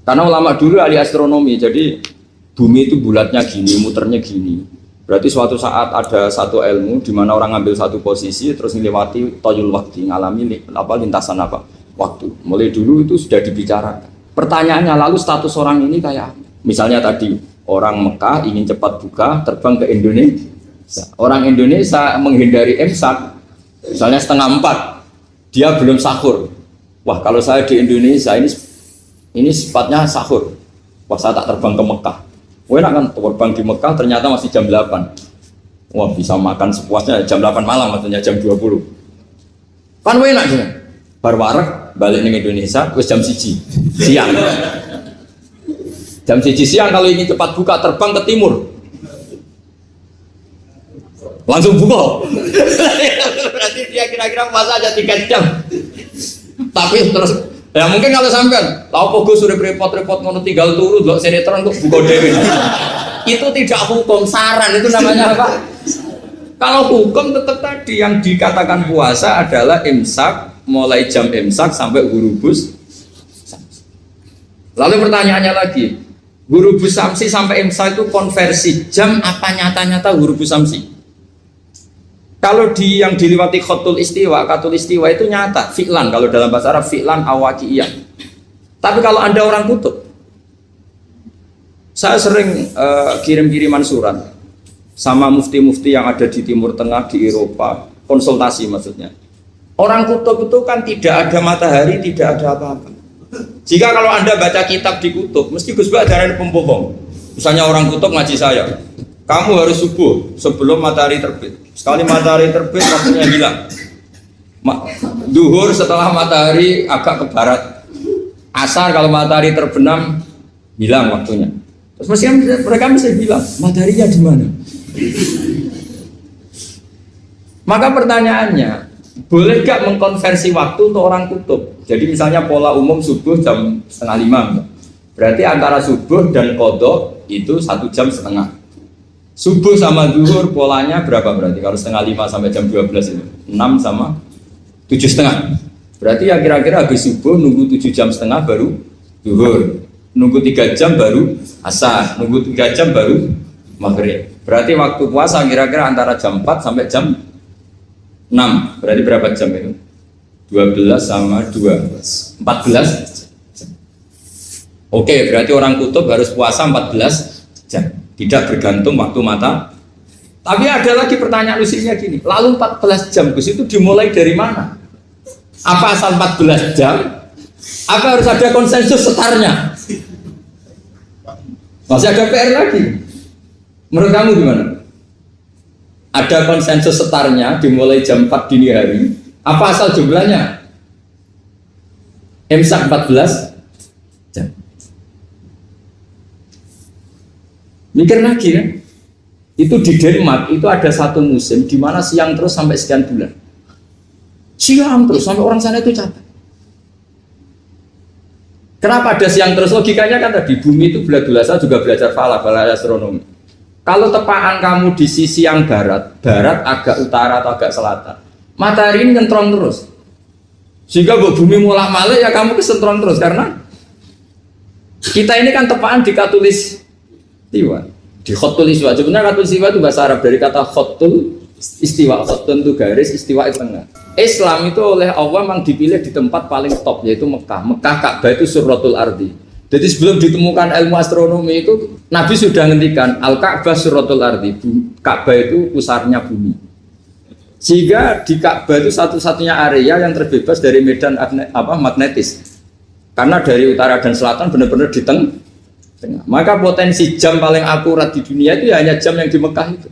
Karena ulama dulu ahli astronomi, jadi bumi itu bulatnya gini, muternya gini. Berarti suatu saat ada satu ilmu di mana orang ngambil satu posisi terus melewati toyul waktu, ngalami lintasan waktu. Mulai dulu itu sudah dibicarakan. Pertanyaannya lalu status orang ini kayak misalnya tadi orang Mekah ingin cepat buka terbang ke Indonesia. Orang Indonesia menghindari imsak, misalnya 3:30, dia belum sahur. Wah kalau saya di Indonesia ini sifatnya sahur. Wah saya tak terbang ke Mekah. Wah enak kan terbang di Mekah ternyata masih jam 8. Wah bisa makan sepuasnya jam 8 malam maksudnya jam 20. Kan enak juga. Bar wareg balik ke Indonesia wis jam 1 siang. Jam 1 siang kalau ingin cepat buka terbang ke timur. Langsung buka. Berarti dia kira-kira puasa aja 3 jam. Tapi terus ya mungkin kalau sampean lalu Gus sudah repot-repot ngono tinggal turu delok sinetron kok buka dhewe. Itu tidak hukum, saran itu namanya apa? Kalau hukum tetap tadi yang dikatakan puasa adalah imsak mulai jam imsak sampai hurubus. Lalu pertanyaannya lagi, hurubus samsi sampai imsak itu konversi jam apa nyata-nyata hurubus samsi? Kalau yang diliwati khotul istiwa itu nyata, fi'lan, kalau dalam bahasa Arab fi'lan awakiyah. Tapi kalau Anda orang kutub, saya sering kirim-kiriman surat sama mufti-mufti yang ada di Timur Tengah, di Eropa, konsultasi maksudnya. Orang kutub itu kan tidak ada matahari, tidak ada apa-apa. Jika kalau Anda baca kitab di kutub, mesti Gus Bak ada pembohong. Misalnya orang kutub ngaji saya, kamu harus subuh sebelum matahari terbit. Sekali matahari terbit, waktunya hilang. Duhur setelah matahari agak ke barat. Asar kalau matahari terbenam, hilang waktunya. Terus mereka mesti bilang, mataharinya di mana? Maka pertanyaannya, boleh gak mengkonversi waktu untuk orang kutub? Jadi misalnya pola umum subuh jam 4:30, berarti antara subuh dan qadha itu 1 jam setengah. Subuh sama zuhur polanya berapa berarti? Kalau 4:30 sampai jam 12 itu 6 sama 7,5. Berarti ya kira-kira habis subuh nunggu 7 jam setengah baru zuhur, nunggu 3 jam baru asar, nunggu 3 jam baru maghrib. Berarti waktu puasa kira-kira antara jam 4 sampai jam 6. Berarti berapa jam itu? 12 sama 2 14 jam. Oke, berarti orang kutub harus puasa 14 jam. Tidak bergantung waktu mata. Tapi ada lagi pertanyaan lucunya gini, lalu 14 jam Gus itu dimulai dari mana? Apa asal 14 jam? Apa harus ada konsensus setarnya? Masih ada PR lagi. Menurut kamu gimana? Ada konsensus setarnya dimulai jam 4 dini hari. Apa asal jumlahnya? Imsak 14 jam. Mikir lagi kan? Itu di Denmark itu ada satu musim di mana siang terus sampai sekian bulan. Siang terus sampai orang sana itu capek. Kenapa ada siang terus? Logikanya kan tadi bumi itu bulat-bulat. Saya juga belajar falak, belajar astronomi. Kalau tepaan kamu di sisi yang barat agak utara atau agak selatan, matahari ini nyentrong terus. Sehingga bumi mulak-malik ya kamu kesentrong terus karena kita ini kan tepaan di khatulistiwa, di khatulistiwa. Sebenarnya khatulistiwa itu bahasa Arab dari kata khatul istiwa. Khatun itu garis, istiwa itu tengah. Islam itu oleh Allah memang dipilih di tempat paling top yaitu Mekah. Mekah Ka'bah itu surratul ardi. Jadi sebelum ditemukan ilmu astronomi itu Nabi sudah ngendikan Al-Ka'bah surratul ardi. Ka'bah itu pusarnya bumi. Sehingga di Ka'bah itu satu-satunya area yang terbebas dari medan magnetis. Karena dari utara dan selatan benar-benar di tengah. Maka potensi jam paling akurat di dunia itu ya hanya jam yang di Mekah itu.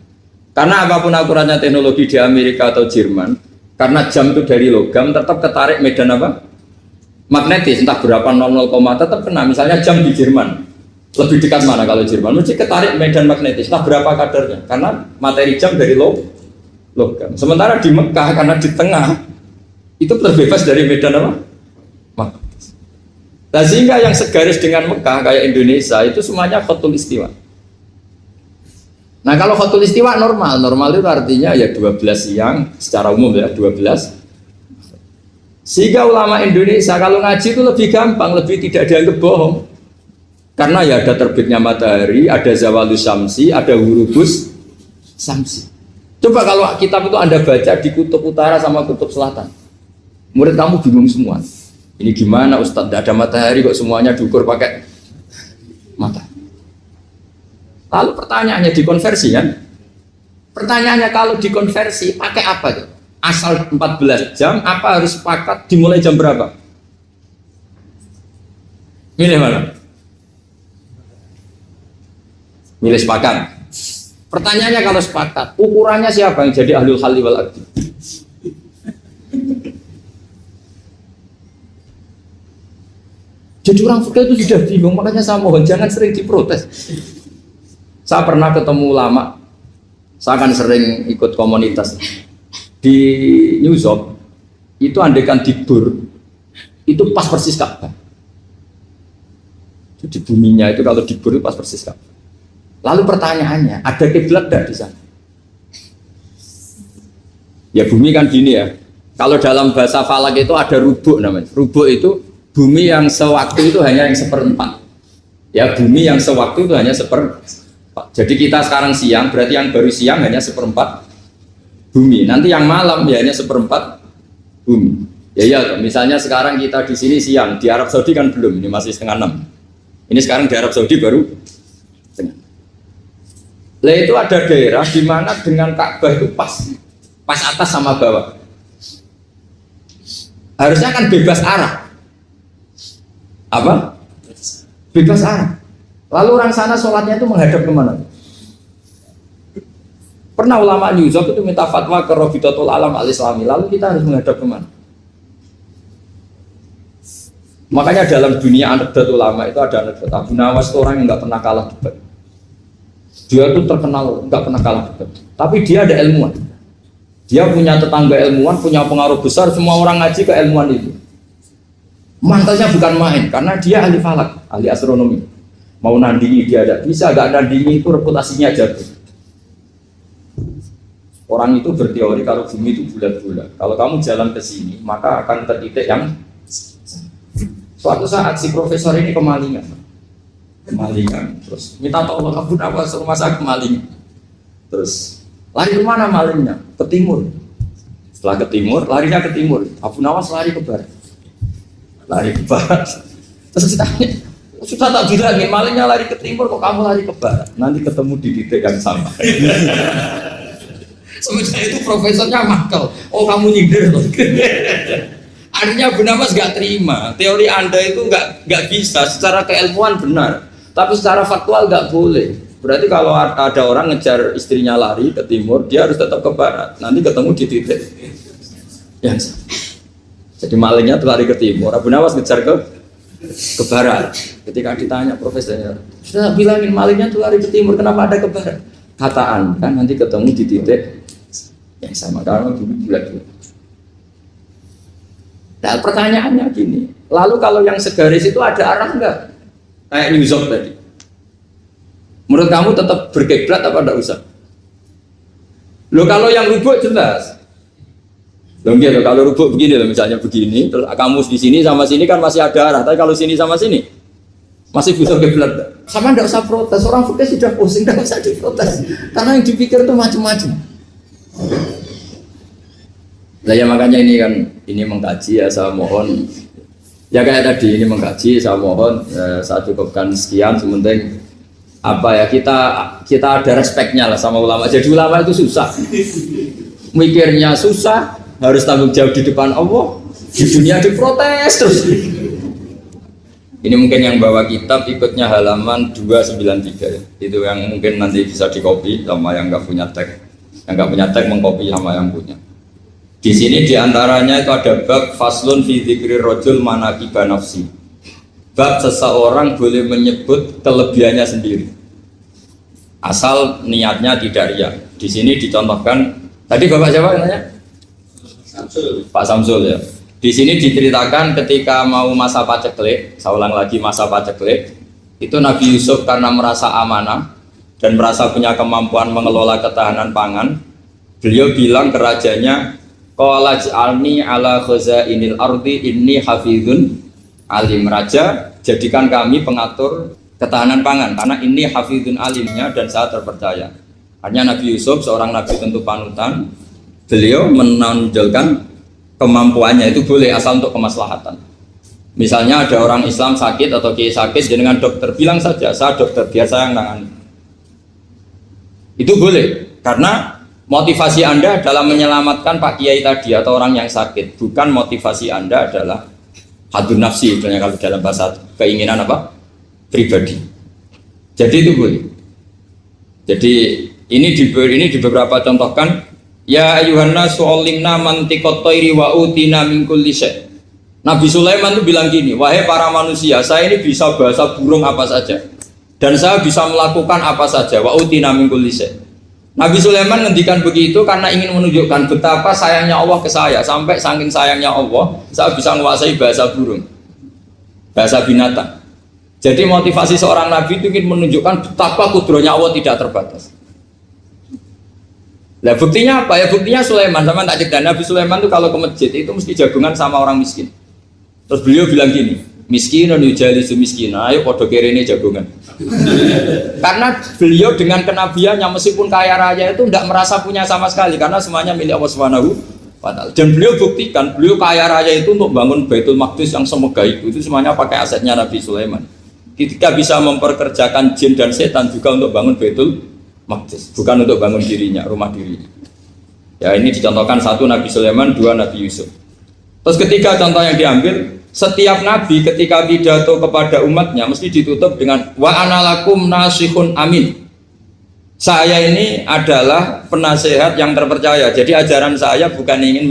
Karena apapun akuratnya teknologi di Amerika atau Jerman, karena jam itu dari logam tetap ketarik medan magnetis, entah berapa 00, tetap kena. Misalnya jam di Jerman lebih dekat mana kalau Jerman? Mesti ketarik medan magnetis, entah berapa kadarnya, karena materi jam dari logam. Sementara di Mekah karena di tengah itu terbebas dari medan magnetis. Nah, sehingga yang segaris dengan Mekah kayak Indonesia itu semuanya khatul istiwa. Nah kalau khatul istiwa normal itu artinya ya 12 siang secara umum ya 12. Sehingga ulama Indonesia kalau ngaji itu lebih gampang, lebih tidak dianggap bohong. Karena ya ada terbitnya matahari, ada zawalus syamsi, ada hurubus syamsi. Coba kalau kitab itu Anda baca di kutub utara sama kutub selatan, murid kamu bingung semua. Ini gimana Ustadz, tidak ada matahari kok semuanya diukur pakai mata. Lalu pertanyaannya dikonversi kan? Pertanyaannya kalau dikonversi pakai apa tuh? Asal 14 jam, apa harus sepakat dimulai jam berapa? Milih mana? Milih sepakat. Pertanyaannya kalau sepakat, ukurannya siapa yang jadi ahlul halli wal aqdi? Jadi orang fikih itu sudah bingung, makanya saya mohon jangan sering diprotes. Saya pernah ketemu ulama, saya kan sering ikut komunitas di New York, itu andekan dibur, itu pas persis Ka'bah. Jadi buminya itu kalau dibur itu pas persis Ka'bah. Lalu pertanyaannya, ada kiblat tidak di sana? Ya bumi kan gini ya, Kalau dalam bahasa falak itu ada rubuk namanya. Rubuk itu bumi yang sewaktu itu hanya yang seperempat. Ya, bumi yang sewaktu itu hanya seperempat. Jadi kita sekarang siang, berarti yang baru siang hanya seperempat bumi. Nanti yang malam ya hanya seperempat bumi. Ya, misalnya sekarang kita di sini siang, di Arab Saudi kan belum, ini masih setengah 6. Ini sekarang di Arab Saudi baru setengah. Lah itu ada daerah di mana dengan Ka'bah itu pas atas sama bawah. Harusnya kan bebas arah. Apa? Bebas arah. Lalu orang sana sholatnya itu menghadap kemana? Pernah ulama New York itu minta fatwa ke Rabitatul Alam Al-Islami. Lalu kita harus menghadap kemana? Makanya dalam dunia anekdot ulama itu ada anekdot Abu Nawas itu orang yang nggak pernah kalah debat. Dia itu terkenal nggak pernah kalah debat. Tapi dia ada ilmuwan. Dia punya tetangga ilmuwan, punya pengaruh besar. Semua orang ngaji ke ilmuwan itu. Mantelnya bukan main, karena dia ahli falak, ahli astronomi. Mau nandingi dia tidak bisa, gak nandingi itu reputasinya jatuh. Orang itu berteori kalau bumi itu bulat-bulat. Kalau kamu jalan ke sini, maka akan tertitik yang suatu saat si profesor ini kemalingan, terus minta tolong Abu Nawas rumah saya kemalingan. Terus lari kemana malingnya? Ke timur. Setelah ke timur, larinya ke timur. Abu Nawas lari ke barat. Terus ditanya, sudah tak bilangin malingnya lari ke timur, kok kamu lari ke barat? Nanti ketemu di titik yang sama. Semenjak itu profesornya makel. Oh, kamu nyindir loh. Artinya Abu Nawas gak terima. Teori Anda itu gak bisa. Secara keilmuan benar, tapi secara faktual gak boleh. Berarti kalau ada orang ngejar istrinya lari ke timur, dia harus tetap ke barat. Nanti ketemu di titik yang sama. Jadi malingnya tuh lari ke timur, Abu Nawas ngejar ke barat. Ketika ditanya profesornya, sudah bilangin malingnya tuh lari ke timur, kenapa ada ke barat? Kataan kan nanti ketemu di titik yang sama, karena dulu bulat-bulat. Nah pertanyaannya gini, lalu kalau yang segaris itu ada arah enggak? Kayak New York tadi. Menurut kamu tetap berkiblat apa enggak usah? Loh kalau yang rubuk jelas. Loh gitu, kalau rubuk begini loh, misalnya begini, terus kamu di sini sama sini kan masih ada arah, tapi kalau sini sama sini masih bisa kiblat. Sama enggak usah protes, orang fikih sudah pusing, enggak usah diprotes. Karena yang dipikir itu macam-macam. Nah ya makanya ini mengkaji ya, saya mohon ya kayak tadi ini mengkaji, saya mohon saya cukupkan sekian. Sementing apa ya, kita ada respeknya lah sama ulama. Jadi ulama itu susah, mikirnya susah, harus tanggung jawab di depan Allah, di dunia diprotes terus. Ini mungkin yang bawa kitab ikutnya halaman 293 ya. Itu yang mungkin nanti bisa dikopi sama yang nggak punya tag. Yang nggak punya tag mengkopi sama yang punya. Di sini diantaranya itu ada bab faslun fi dzikri rajul manaqiba nafsi. Bab seseorang boleh menyebut kelebihannya sendiri. Asal niatnya tidak riya. Di sini dicontohkan, tadi Bapak siapa namanya? Samsul. Pak Samsul ya. Di sini diceritakan ketika mau masa paceklik, saya ulang lagi masa paceklik, itu Nabi Yusuf karena merasa amanah dan merasa punya kemampuan mengelola ketahanan pangan, beliau bilang ke rajanya, qala ij'alni ala khazainil ardi inni hafizun alim. Raja, jadikan kami pengatur ketahanan pangan karena ini hafizun alimnya dan saya terpercaya. Hanya Nabi Yusuf seorang nabi tentu panutan, beliau menonjolkan kemampuannya itu boleh asal untuk kemaslahatan. Misalnya ada orang Islam sakit atau kiai sakit, dengan dokter bilang saja saya dokter biar saya yang nangani. Itu boleh karena motivasi Anda adalah menyelamatkan Pak Kiai tadi atau orang yang sakit, bukan motivasi Anda adalah hadun nafsi, misalnya kalau dalam bahasa keinginan apa? Pribadi. Jadi itu boleh. Jadi ini di beberapa contohkan, ya ayuhanna su'alimna mantiqat thairi wa utina min kulli syai'. Nabi Sulaiman itu bilang gini, wahai para manusia, saya ini bisa bahasa burung apa saja dan saya bisa melakukan apa saja, wa utina min kulli syai'. Nabi Sulaiman ngendikan begitu karena ingin menunjukkan betapa sayangnya Allah ke saya. Sampai saking sayangnya Allah, saya bisa menguasai bahasa burung, bahasa binatang. Jadi motivasi seorang nabi itu ingin menunjukkan betapa kudrohnya Allah tidak terbatas. Lah buktinya apa ya? Buktinya Sulaiman, sama tak cerita Nabi Sulaiman tuh kalau ke masjid itu mesti jagungan sama orang miskin. Terus beliau bilang gini, miskin yujalisu miskin, ayo podo kerene jagungan. Karena beliau dengan kenabiannya meskipun kaya raya itu tidak merasa punya sama sekali karena semuanya milik Allah Subhanahu wa Ta'ala. Dan beliau buktikan, beliau kaya raya itu untuk bangun Baitul Maqdis yang semegah itu semuanya pakai asetnya Nabi Sulaiman. Ketika bisa memperkerjakan jin dan setan juga untuk bangun Baitul Maqdis, bukan untuk bangun dirinya, rumah dirinya. Ya ini dicontohkan satu Nabi Sulaiman, dua Nabi Yusuf. Terus ketiga contoh yang diambil, setiap nabi ketika pidato kepada umatnya mesti ditutup dengan wa analakum nasihun amin. Saya ini adalah penasehat yang terpercaya. Jadi ajaran saya bukan ingin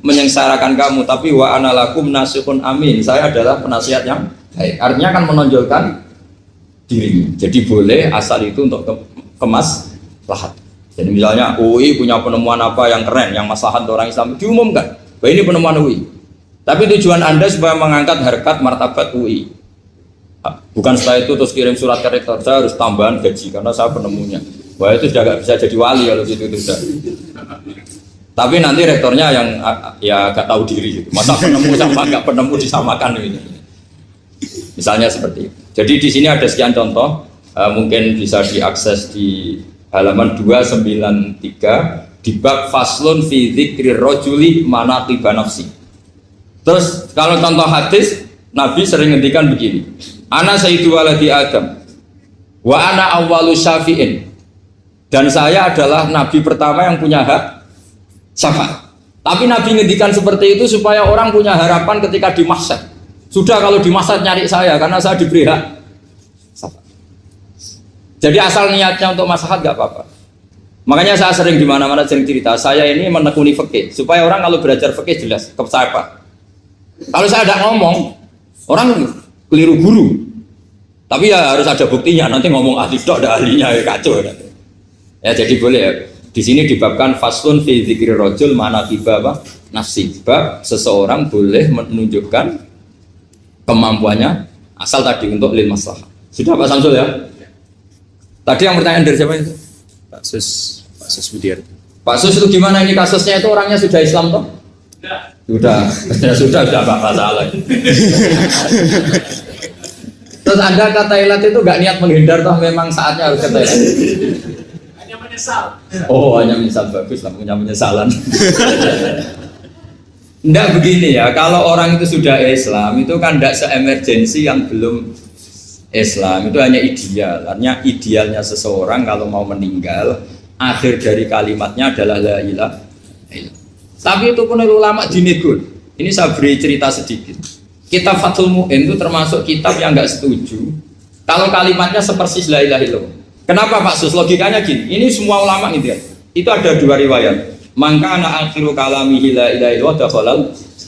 menyengsarakan kamu, tapi wa analakum nasihun amin. Saya adalah penasehat yang baik. Artinya akan menonjolkan dirinya. Jadi boleh asal itu untuk kemaslahat. Jadi misalnya UI punya penemuan apa yang keren, yang maslahat orang Islam diumumkan. Bahwa ini penemuan UI. Tapi tujuan Anda supaya mengangkat harkat martabat UI. Bukan setelah itu terus kirim surat ke rektor, saya harus tambahan gaji karena saya penemunya. Wah itu sudah gak bisa jadi wali kalau gitu sudah. Tapi nanti rektornya yang ya gak tahu diri gitu. Masa penemu sama gak penemu disamakan ini. Misalnya seperti itu. Jadi di sini ada sekian contoh, mungkin bisa diakses di halaman 293 di bab faslun fi dzikri rajuli manaqiba nafsi. Terus kalau contoh hadis, Nabi sering ngendikan begini, ana sayyidu waladi Adam wa ana awwalu syafi'in, dan saya adalah Nabi pertama yang punya hak syafaat. Tapi Nabi ngendikan seperti itu supaya orang punya harapan ketika di mahsyar. Sudah kalau di mahsyar nyari saya karena saya diberi hak syafaat. Jadi asal niatnya untuk maslahat gak apa-apa. Makanya saya sering di mana-mana sering cerita, saya ini menekuni fikih supaya orang kalau belajar fikih jelas ke saya. Kalau saya tidak ngomong, orang keliru guru. Tapi ya harus ada buktinya. Nanti ngomong ahli dok, ada ahlinya ya kacau. Ya jadi boleh ya. Di sini dibabkan faslun fi dzikri rajul manaqiba nafsi. Bab seseorang boleh menunjukkan kemampuannya asal tadi untuk lil maslahah. Sudah Pak Samsul ya? Tadi yang pertanyaan dari siapa itu? Pak Sus Budiar. Pak Sus itu gimana ini kasusnya itu orangnya sudah Islam toh? Sudah Pak masalah. Terus Anda ke Thailand itu nggak niat menghindar toh, memang saatnya harus ke Thailand. Hanya menyesal. Oh hanya menyesal, bagus lah punya penyesalan. Nggak begini ya, kalau orang itu sudah Islam itu kan nggak se-emergensi yang belum Islam, itu hanya ideal. Artinya idealnya seseorang kalau mau meninggal, akhir dari kalimatnya adalah la ilaha illallah. Tapi itu pun ulama dinegur. Ini saya beri cerita sedikit. Kitab Fathul Mu'in itu termasuk kitab yang nggak setuju kalau kalimatnya sepersis la ilaha illallah. Kenapa Pak Sus? Logikanya gini, ini semua ulama gitu ya. Itu ada dua riwayat. Mangkana akhiru kalamihi la ilaha illallah dakhalal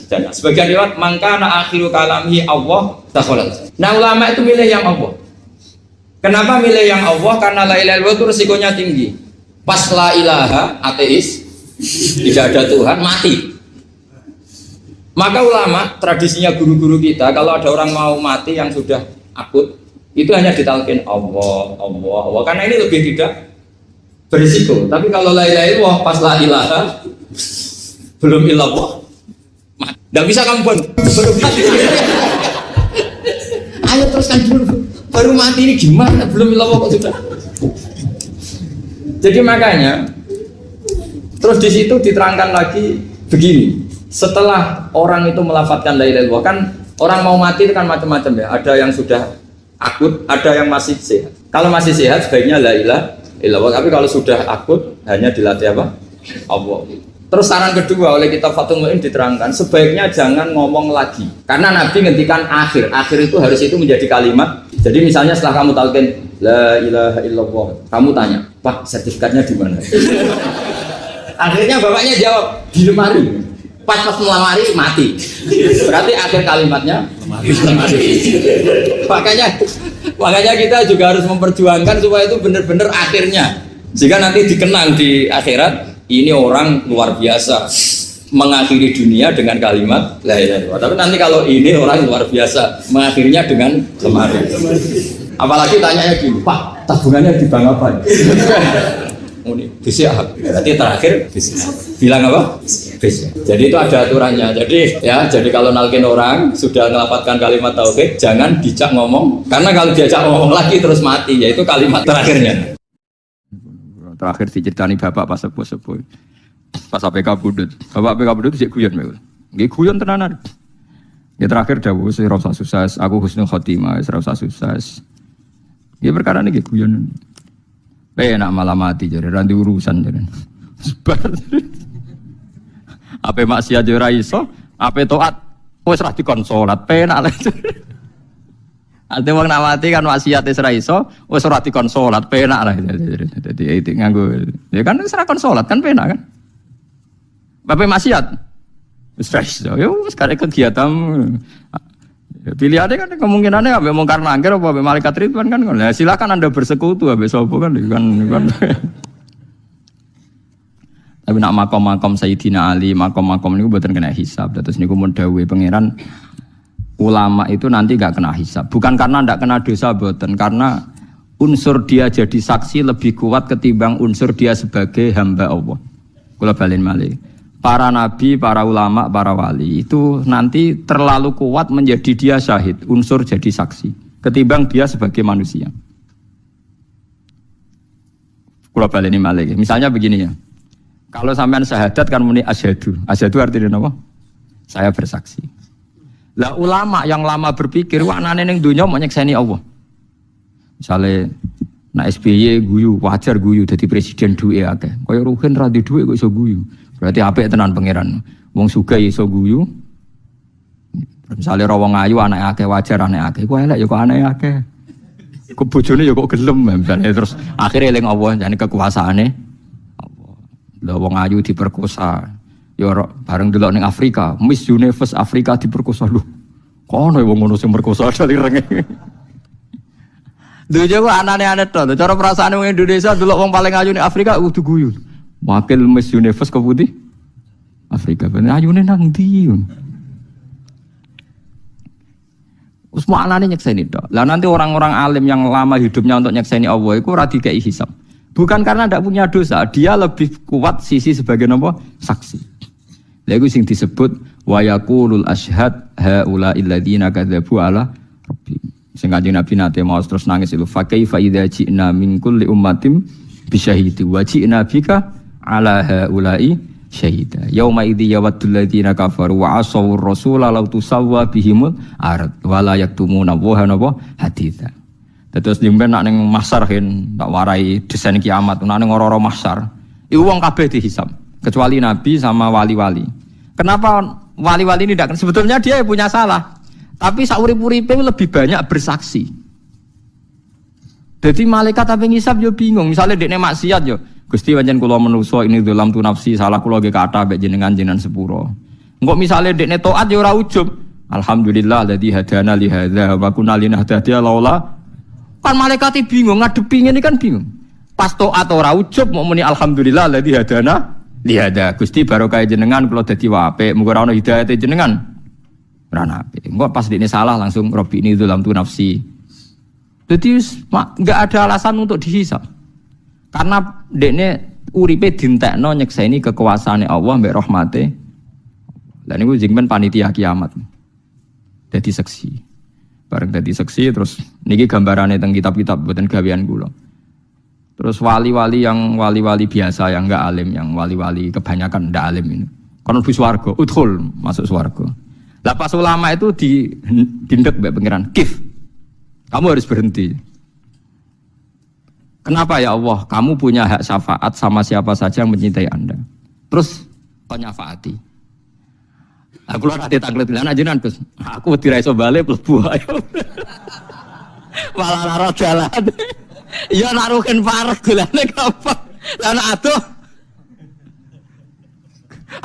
jannah. Sebagian riwayat mangkana akhiru kalamihi Allah dakhalal. Nah ulama itu milih yang Allah. Kenapa milih yang Allah? Karena la ilaha illallah itu resikonya tinggi. Pas la ilaha ateis, tidak ada Tuhan, mati. Maka ulama, tradisinya guru-guru kita, kalau ada orang mau mati yang sudah akut, itu hanya ditalkin Allah, Allah, Allah. Karena ini lebih tidak berisiko. Tapi kalau la ilaha illallah, pas la ilaha, belum illallah, mati. Tidak bisa kamu baru mati. Ayo teruskan dulu, baru mati ini gimana? Belum illallah kok sudah. Jadi makanya, terus di situ diterangkan lagi begini. Setelah orang itu melafadzkan la ilaha illallah, kan orang mau mati itu kan macam-macam ya. Ada yang sudah akut, ada yang masih sehat. Kalau masih sehat sebaiknya la ilaha illallah. Tapi kalau sudah akut hanya dilatih apa? Allah. Terus saran kedua oleh kitab Fathul Mu'in diterangkan sebaiknya jangan ngomong lagi. Karena Nabi ngendikan akhir. Akhir itu harus itu menjadi kalimat. Jadi misalnya setelah kamu talqin la ilaha illallah, kamu tanya, "Pak, sertifikatnya di mana?" Akhirnya bapaknya jawab, "Di lemari." Pas melamari mati. Berarti akhir kalimatnya lemari. Makanya kita juga harus memperjuangkan supaya itu benar-benar akhirnya. Jika nanti dikenang di akhirat, ini orang luar biasa mengakhiri dunia dengan kalimat la ilaha illallah. Tapi nanti kalau ini orang luar biasa mengakhirinya dengan lemari. Apalagi tanyanya gini, "Pak, tabungannya di bank apa?" Muni disiap. Berarti terakhir bilang apa? Bis. Jadi itu ada aturannya. Jadi kalau nalkin orang sudah ngelapatkan kalimat tauhid, jangan dijak ngomong. Karena kalau diajak ngomong lagi terus mati, yaitu kalimat terakhirnya. Terakhir diceritani bapak pas sepuh-sepuh. Pas APK Budut. Bapak APK Budut sik guyon mewah. Nggih guyon tenanan. Ya terakhir dawuh sing rasa sukses, aku husnul khotimah, wis rasa sukses. Ya perkara niki guyon. Enak malah mati jadi ranti urusan jadi. Sebar. Ape maksiat yo ora iso, ape taat wis ra dikon salat penak lho. Ate wong nak mati kan maksiat wis ra iso, wis ora dikon salat penak lah. Dadi itu nganggo. Ya kan wis ra kon salat kan penak kan. Ape maksiat wis ra iso. Ya wis karek kegiatan. Pilihannya kan kemungkinannya ambek mungkar nangkir apa ambek malaikat ridwan kan. Nah, silakan Anda bersekutu ambek sapa kan. Tapi nak makom-makom Sayyidina Ali, makom-makom niku mboten kena hisab. Terus niku mun dawuhe pangeran ulama itu nanti enggak kena hisab. Bukan karena ndak kena dosa mboten, karena unsur dia jadi saksi lebih kuat ketimbang unsur dia sebagai hamba Allah. Kula balen malih. Para nabi, para ulama, para wali itu nanti terlalu kuat menjadi dia syahid, unsur jadi saksi ketimbang dia sebagai manusia. Kula baleni malih. Misalnya begini ya. Kalau sampean syahadat kan muni asyhadu. Asyhadu artinya apa? Saya bersaksi. Lah ulama yang lama berpikir wanane ning donya mau nyekseni Allah. Misale nak SBY guyu, wajar guyu dadi presiden duwe akeh. Kaya Ruhin ra duwe kok iso guyu. Berarti apik tenan pangeran. Wong sugih iso guyu. Misale ra wong ayu anake akeh wajar anake akeh. Kok elek ya kok anake akeh. Kok bojone ya kok gelem misale terus akhire eling Allah jane kekuasaane Allah. Lah wong ayu diperkosa. Ya bareng delok ning Afrika, Miss Universe Afrika diperkosa lho. Kono wong ngono sing merkosa dari renge. Lho yo anane-anane to. Cara perasaane wong Indonesia delok wong paling ayu ning Afrika kudu guyu. Wakil Miss Universe ke putih Afrika, bener ayune nang ndi? Wis maknane nyekseni tok. Lah nanti orang-orang alim yang lama hidupnya untuk nyekseni Allah iku ora dikei hisab. Bukan karena ndak punya dosa, dia lebih kuat sisi sebagai apa? Saksi. Lha iku sing disebut wa yaqulul asyhad haula alladziina kadzabu ala rabbihim. Sing Kanjeng Nabi nate mau terus nangis itu fa kaifa idza ji'na min kulli ummatin bisyahidi wa ji'na bika ala haula'i syahida yauma idzi yawaddul ladzina kafaru wa asawur rasula law tusawwa bihimul ard wala yaktumuna wa haditha. Terus nyimpen nak ning mahsyar hen tak warai desain kiamat nak ning ora-ora mahsyar iku wong kabeh dihisab kecuali nabi sama wali-wali. Kenapa wali-wali ini tidak? Sebetulnya dia punya salah tapi saurip-uripe lebih banyak bersaksi. Jadi malaikat apa ngisab yo bingung misalnya dekne maksiat yo Gusti pancen kula menungso ini dalam tu nafsi salah kula ge kathah mek jenengan sepuro. Engko misale dekne taat ya ora ujub. Alhamdulillah alladzi hadana li hadza wa kunna linahtadiya laula. Kan malaikat bingung ngadepi ngene kan bingung. Pas taat ora ujub mau muni alhamdulillah alladzi hadana li hadza. Gusti barokah jenengan kula dadi apik, muga ora ono hidayate jenengan. Ora apik. Engko pas dekne salah langsung Robbi ini dalam tu nafsi. Jadi enggak ada alasan untuk dihisab. Karena dekne uripe dintekno nyekseni kekuasaane Allah mbek rahmate. Lah niku jengben panitia kiamat. Dadi seksi. Bareng dadi seksi terus niki gambarane teng kitab-kitab mboten gawean kula. Terus wali-wali yang wali-wali biasa yang enggak alim, yang wali-wali kebanyakan ndak alim ini. Kon mlebu swarga, udkhul masuk swarga. Lah pas ulama itu dindek mbek pangeran, kif. Kamu harus berhenti. Kenapa ya Allah? Kamu punya hak syafaat sama siapa saja yang mencintai Anda. Terus penyafaati. Aku lho ate taklet lan ajenan Gus. Aku wedi ra iso bali mlebu ayo. Malah lara dalan. Ya naruhin parek golane kapan. Lah aduh.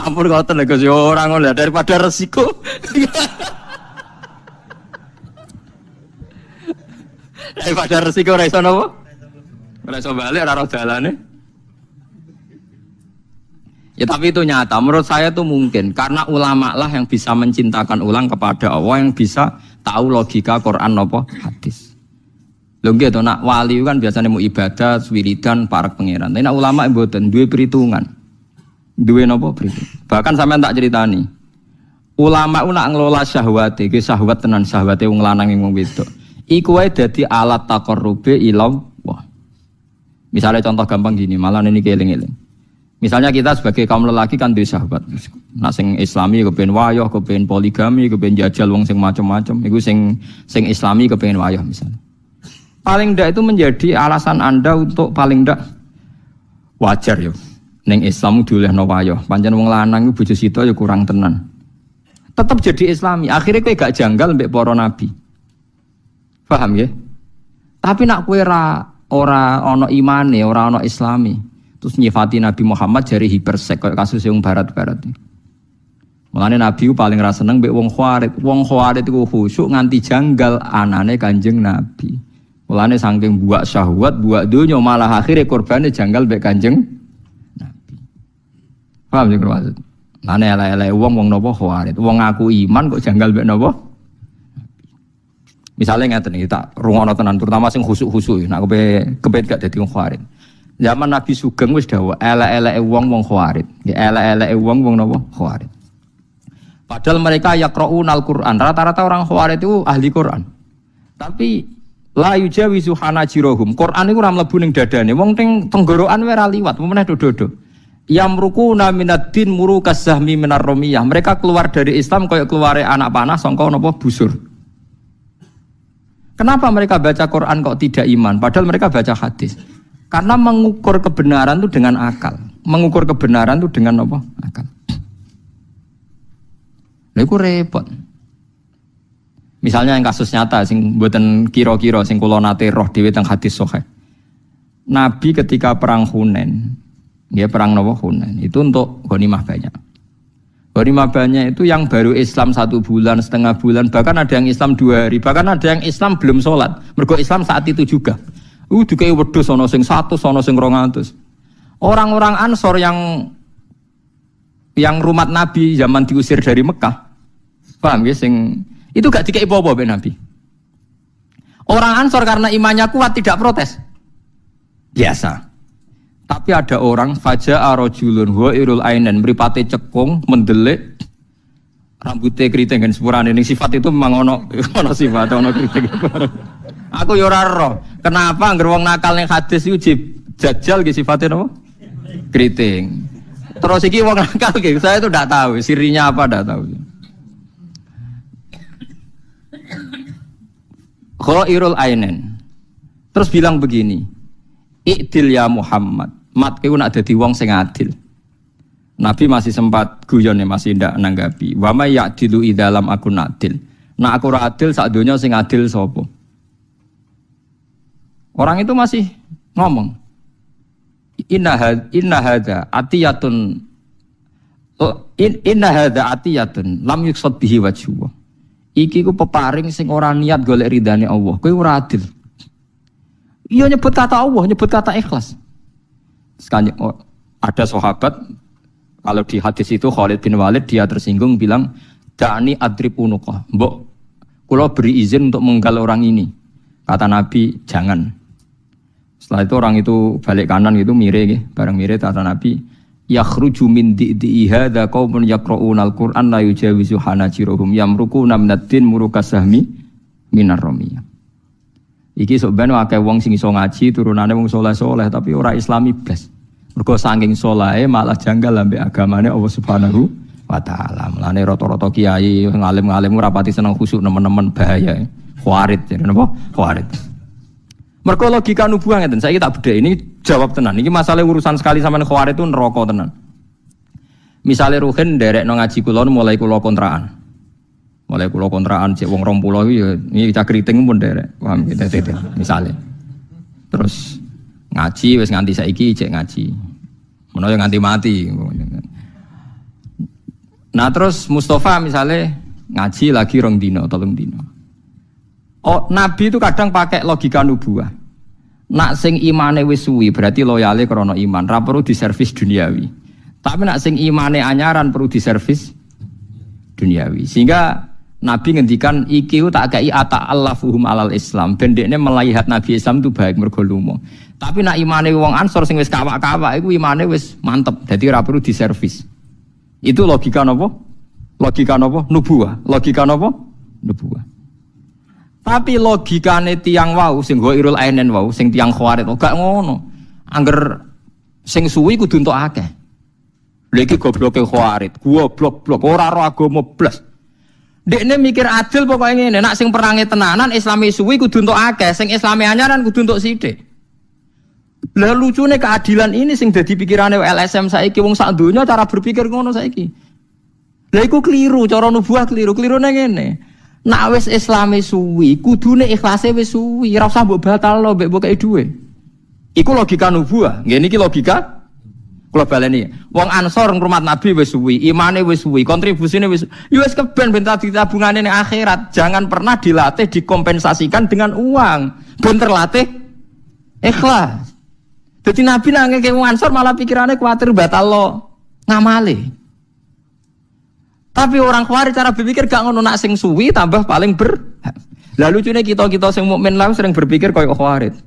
Ampun ngoten Gus yo ora ngono daripada resiko. Daripada resiko ora iso napa? Ora iso balik ora roh dalane. Ya tapi itu nyata. Menurut saya itu mungkin karena ulama lah yang bisa mencintakan ulang kepada Allah, yang bisa tahu logika Quran apa hadis. Lho nggih to nak wali kan biasanya mau ibadah, wiridan, parak pangeran. Tapi nak ulama mboten duwe perhitungan. Duwe napa perhitungan. Bahkan sampean tak ceritani. Ulama ku nak ngelola syahwate, ki syahwat tenan syahwate wong lanang wong wedok. Iku wae dadi alat taqarrube ila Allah. Misalnya contoh gampang gini, malah ini keling-eling. Misalnya kita sebagai kaum lelaki kan duwe syahwat. Nak sing Islami kepen wayah, kepen poligami, kepen jajal wong sing macam-macam. Iku sing Islami kepen wayah misalnya. Paling ndak itu menjadi alasan Anda untuk paling ndak wajar ya. Ning Islam diolehno wayah. Pancen wong lanang iku bojo sita ya kurang tenan. Tetap jadi Islami. Akhirnya kowe gak janggal mbek para nabi. Paham ya? Tapi nak kowe ora ana imane, ora ana Islami. Terus nyifati Nabi Muhammad jari hipersek kayak kasus yang barat-barat. Mulane Nabi paling ra seneng mbek wong Khawarij. Wong Khawarij iku khusyuk nganti janggal anane Kanjeng Nabi. Mulane saking buak syahwat, buak dunya malah akhirnya korbane janggal mbek Kanjeng Nabi. Paham sing maksud? Mane elek-elek wong napa Khawarij. Wong ngaku iman kok janggal mbek napa? Misalnya ngeten iki tak rungono tenan terutama sing khusuk-khusuk nek kepet gak dadi wong Khawarij. Zaman Nabi Sugeng wis dawuh elek-eleke wong Khawarij. Nggih elek-eleke wong napa Khawarij. Padahal mereka yaqra'unal Qur'an. Rata-rata orang Khawarij itu ahli Qur'an. Tapi la yujawizu hanajirahum. Quran iku ora mlebu ning dadane. Wong teng tenggorokan wae ra liwat, meneh dodo. Yamruquna minad-din murukas sahmi minar romiyah. Mereka keluar dari Islam kayak keluare anak panah sangka napa busur. Kenapa mereka baca Quran kok tidak iman? Padahal mereka baca hadis. Karena mengukur kebenaran itu dengan akal. Mengukur kebenaran itu dengan apa? Akal. Lha iku repot. Misalnya yang kasus nyata sing mboten kira-kira sing kula nate roh dhewe teng hadis sahih. Nabi ketika perang Hunain, ya perang napa Hunain, itu untuk ghanimah banyak. Ghanimah banyak itu yang baru Islam 1 bulan, setengah bulan, bahkan ada yang Islam 2 hari, bahkan ada yang Islam belum sholat. Mergo Islam saat itu juga. Dikei wedhus ana sing 100, ana sing 200. Orang-orang Ansor yang rumat Nabi zaman diusir dari Mekah. Paham ya sing itu gak dikei apa-apa mbek Nabi. Orang Ansor karena imannya kuat tidak protes. Biasa. Tapi ada orang faja'a rajulun ghairul ainen mripate cekung mendelik rambutnya keriting kan sepurane ning sifat itu memang ono sifat ono keriting. Aku yo ora roh. Kenapa anggere wong nakal ning hadis iku jajal ki sifate napa? Keriting. Terus iki wong nakal ki saya itu ndak tahu sirinya apa ndak tahu. Ghairul ainen. Terus bilang begini, "I'dil ya Muhammad." Mat kowe nak dadi wong sing adil. Nabi masih sempat guyon masih ndak nanggapi. Wa may ya'dilu idzalam akun adil. Nak aku ora adil sak donya sing adil sapa? Orang itu masih ngomong. Inna hadza atiyatun lam yuqsad bihi wajhu. Iki ku peparing sing ora niat golek ridane Allah. Kowe ora adil. Iya nyebut kata Allah, nyebut kata ikhlas. Sekarang ada sahabat kalau di hadis itu Khalid bin Walid dia tersinggung bilang da'ani adrib unuqah. Mbok kula beri izin untuk menggal orang ini. Kata Nabi jangan. Setelah itu orang itu balik kanan gitu mire bareng mire kata Nabi yakhruju min di'i hadza qaumun yaqra'unal Qur'an la yujawizu hanajiruhum yamruquna minad-din murukas sahmi minar ramiyah. Iki sok ben akeh wong sing iso ngaji turunane wong saleh-saleh tapi ora Islami blas. Mergo saking saleh malah janggal ambek agamane Allah Subhanahu wa taala. Mulane rata-rata kiai ngalim-ngalim ora pati seneng khusuk nemen-nemen bahaya. Khawarij jadi napa? Khawarij. Mergo logika nubuwah ngeten. Saiki tak bedhe ini jawab tenan. Iki masalah urusan sekali sampean Khawarij itu neraka tenan. Misale Ruhin nderekno ngaji kula mulai kula kontrakan. Mulai kula kontrakan cek wong 20 iki ya iki cah kriting pun derek. Paham gitu misale. Terus ngaji wis nganti saiki cek ngaji. Menawa nganti mati. Nah terus Mustafa misalnya ngaji lagi 2 dino, 3 dino. Oh, Nabi itu kadang pakai logika nubuwah. Nak sing imane wis suwi berarti loyale krana iman, ra perlu diservis duniawi. Tapi nak sing imane anyaran perlu diservis duniawi. Sehingga Nabi ngendikan iki tak kei ata'allafuhum alal Islam. Ben dekne melihat Nabi Islam itu baik mergo lumo. Tapi nak imane wong Ansor sing wis kawak-kawak iku imane wis mantep. Dadi ora perlu diservis. Itu logika napa? Logika napa? Nubuwah. Logika napa? Nubuwah. Tapi logikane tiyang wau sing ghairul ainen wau sing tiyang khawarit gak ngono. Angger sing suwi kudu entuk akeh. Lha iki gobloke khawarit. Goblok-blok ora ro agama blas. Dekne mikir adil pokoknya ngene, nek sing perange tenanan Islami suwi kudu entuk akeh, sing Islami anyaran kudu entuk sithik. Lah lucune keadilan ini sing dadi pikirane LSM saiki wong sak donya cara berpikir ngono saiki. Lah iku kliru, cara nubuah kliru. Klirune ngene. Nek wis Islami suwi, kudune ikhlase wis suwi, ora usah mbok batalno mbek mbok kei dhuwit. Iku logika nubuah. Ngene iki logika kula baleni. Wong Ansor ngrumat Nabi wis suwi, imane wis suwi, kontribusine wis ya wis keben ben tabungane ning akhirat. Jangan pernah dilatih dikompensasikan dengan uang. Ben terlatih ikhlas. Dadi Nabi nang ngeke wong Ansor malah pikirane kuwatir batal lo ngamale. Tapi orang Khawarij cara berpikir gak ngono, nak sing suwi tambah paling Lah lucune kita-kita sing mukmin lah sering berpikir koyo Khawarij.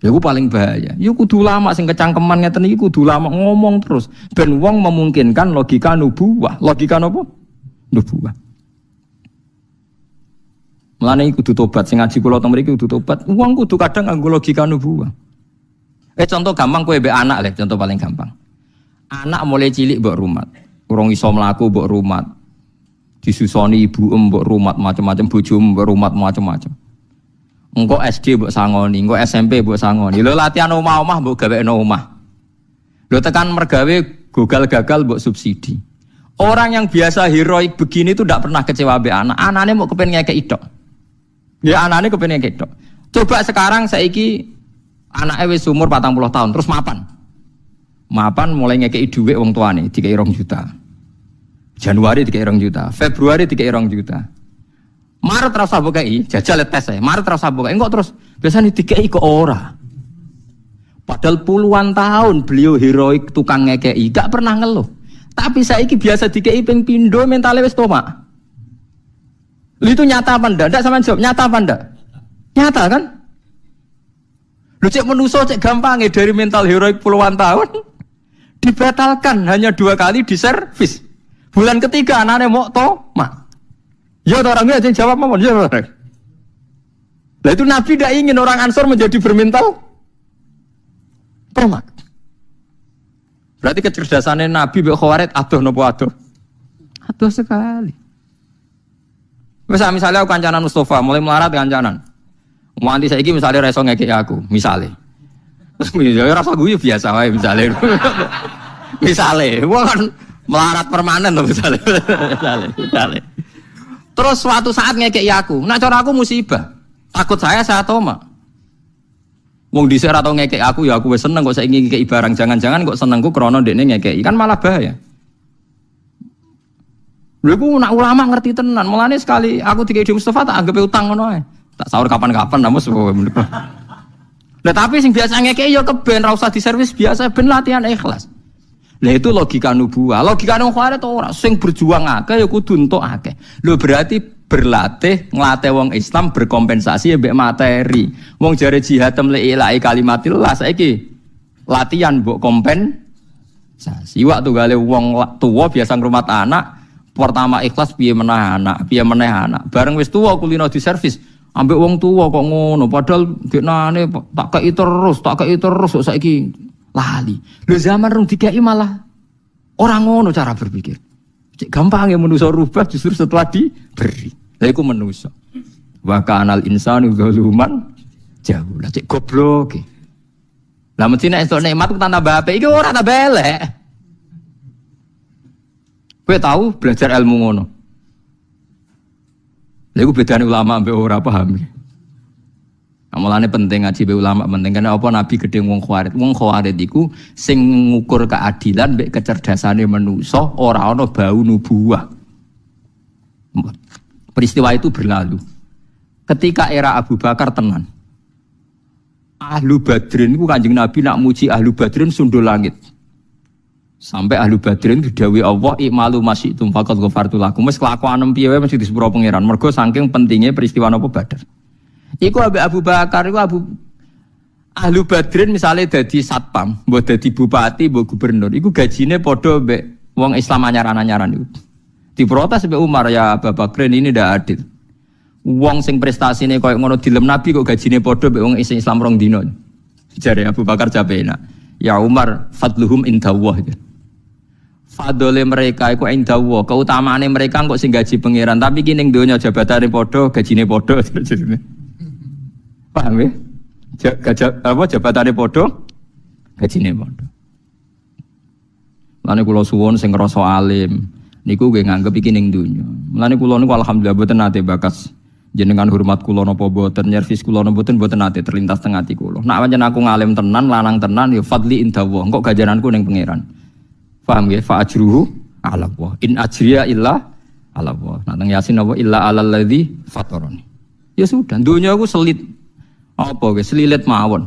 Ya ku paling bahaya. Ya kudu ulama sing kecangkeman ngeten iki kudu ulama ngomong terus ben wong memungkinkan logika nubuwah. Logika napa? Nubuwah. Mulane iki kudu tobat sing ngaji kula teng mriki kudu tobat. Wong kudu kadang nganggo logika nubuwah. Contoh gampang kowe mbek anak le, contoh paling gampang. Anak mulai cilik mbok rumat. Urung iso mlaku mbok rumat. Disusoni ibu mbok rumat macam-macam, bojo mbok rumat macam-macam. Engko SD mbok sangoni, engko SMP mbok sangoni. Lho latihan omah-omah mbok gawekno omah. Lho tekan mergawe gagal-gagal mbok subsidi. Orang yang biasa heroik begini itu tidak pernah kecewa mbek anak. Anane mau kepen ngekeki tok. Ya anane kepen ngekeki tok. Coba sekarang saiki anake wis umur 40 tahun terus mapan. Mapan mulai ngekeki dhuwit wong tuane dikei 2 juta. Januari dikei 2 juta, Februari dikei 2 juta. Maret terus mbok kei, jajal tes saya. Maret terus mbok kei, engko terus biasanya dikei kok ora. Padahal puluhan tahun beliau heroik tukang ngekei, gak pernah ngeluh. Tapi saiki biasa dikei ping pindho mentale wis tomak. Itu nyata apa ndak? Ndak sampean jawab, nyata apa ndak? Nyata kan? Lu cek menuso cek gampang dari mental heroik puluhan tahun dibatalkan hanya 2 kali di servis. Bulan ketiga anaknya mau tomak. Ya orangnya aja jawab apa? Ya orang. Lah itu Nabi tidak ingin orang Ansor menjadi bermental tomak. Berarti kecerdasannya Nabi mbek Khawarij adoh napa adoh? Adoh sekali. Misalnya aku kancanan Mustafa mulai melarat kancanan. Nganti saiki misalnya reso ngekek aku, misalnya. Terus ya rasa gue biasa wae misalnya. Misalnya, gua kan melarat permanen loh misalnya. misalnya. Terus suatu saat ngekek aku, nak cara aku musibah. Takut saya tomak. Wong dhisik ora tau ngekek aku ya aku wis seneng kok saiki ngekeki barang, jangan-jangan kok senengku krana ndekne ngekeki, kan malah bahaya. Lha iku nak ulama ngerti tenan, mulane sekali aku dikei Mustafa tak anggap utang ngono ae. Tak sahur kapan-kapan namun sebuah menika. Lah tapi sing biasa ngekeki ya keben ra usah diservis biasa ben latihan ikhlas. Lah itu logika nubuwah. Logika nang Khawarij ora sing berjuang akeh ya kudu entuk akeh. Lho berarti berlatih nglatih wong Islam berkompensasi mbek materi. Wong jare jihad temlei kalimatillah saiki latihan mbok kompensasi. Waktu gale wong tuwa biasa ngrumat anak pertama ikhlas piye meneh anak. Bareng wis tuwa kulino di servis. Ambek wong tua kok ngono, padahal deknane tak kei terus kok saiki lali. Lho zaman rung dikei malah orang ngono cara berpikir. Cek gampang ya manusa rubah justru setelah diberi. Lha iku manusa. Wa kanal insanu zaluman jahul. Cek goblok. Lah mesti nek esuk nikmat ku tambah apik iki ora tambah elek. Kowe tahu belajar ilmu ngono. Lha iku bedane ulama mbek ora paham. Amalane penting ngaji be ulama penting karena apa Nabi gedhe wong Khawarij. Wong Khawarij iku sing ngukur keadilan mbek kecerdasane manusa ora ana bau nubuwah. Peristiwa itu berlalu. Ketika era Abu Bakar tenan. Ahlu Badrin iku Kanjeng Nabi nak muji Ahlu Badrin sundul langit. Sampai ahlu badrin didhawuhi Allah ikmalu masyitum faqad ghafartu lakum. Wis kelakuan piye wae mesti disepuro pangeran. Mergo saking pentingnya peristiwa napa Badar. Iku ambek Abu Bakar iku ahlu badrin misalnya dadi satpam, mbok dadi bupati, mbok gubernur, iku gajine padha mbek wong Islam anyaran-anyaran iku. Diprotes mbek Umar, ya Abu Bakar ini ndak adil. Wong sing prestasine koyo ngono dilem Nabi kok gajine padha mbek wong Islam rong dina. Jare Abu Bakar jawabena, ya Umar fadluhum indallah. Fadole mereka iku indallah, keutamaane mereka kok sing gaji pangeran, tapi ki ning donya jabatane padha, gajine padha. Paham ya? Jabatane padha, gajine padha. Mulane kula suwun sing ngrasa alim niku nggih nganggep iki ning donya. Mulane kula niku alhamdulillah boten nate bakas jenengan hormat kula napa boten, nyervis kula napa boten nate terlintas teng ati kula. Nek pancen aku ngalim tenan, lanang tenan ya fadli indallah, engko gajaranku ning pangeran. Paham ya? Fa ajruhu 'ala Allah. In ajriya illa 'ala Allah. Nah teng Yasin apa illa 'alal ladzi fatarani. Ya sudah, dunia aku selit. Apa ge selilit mawon.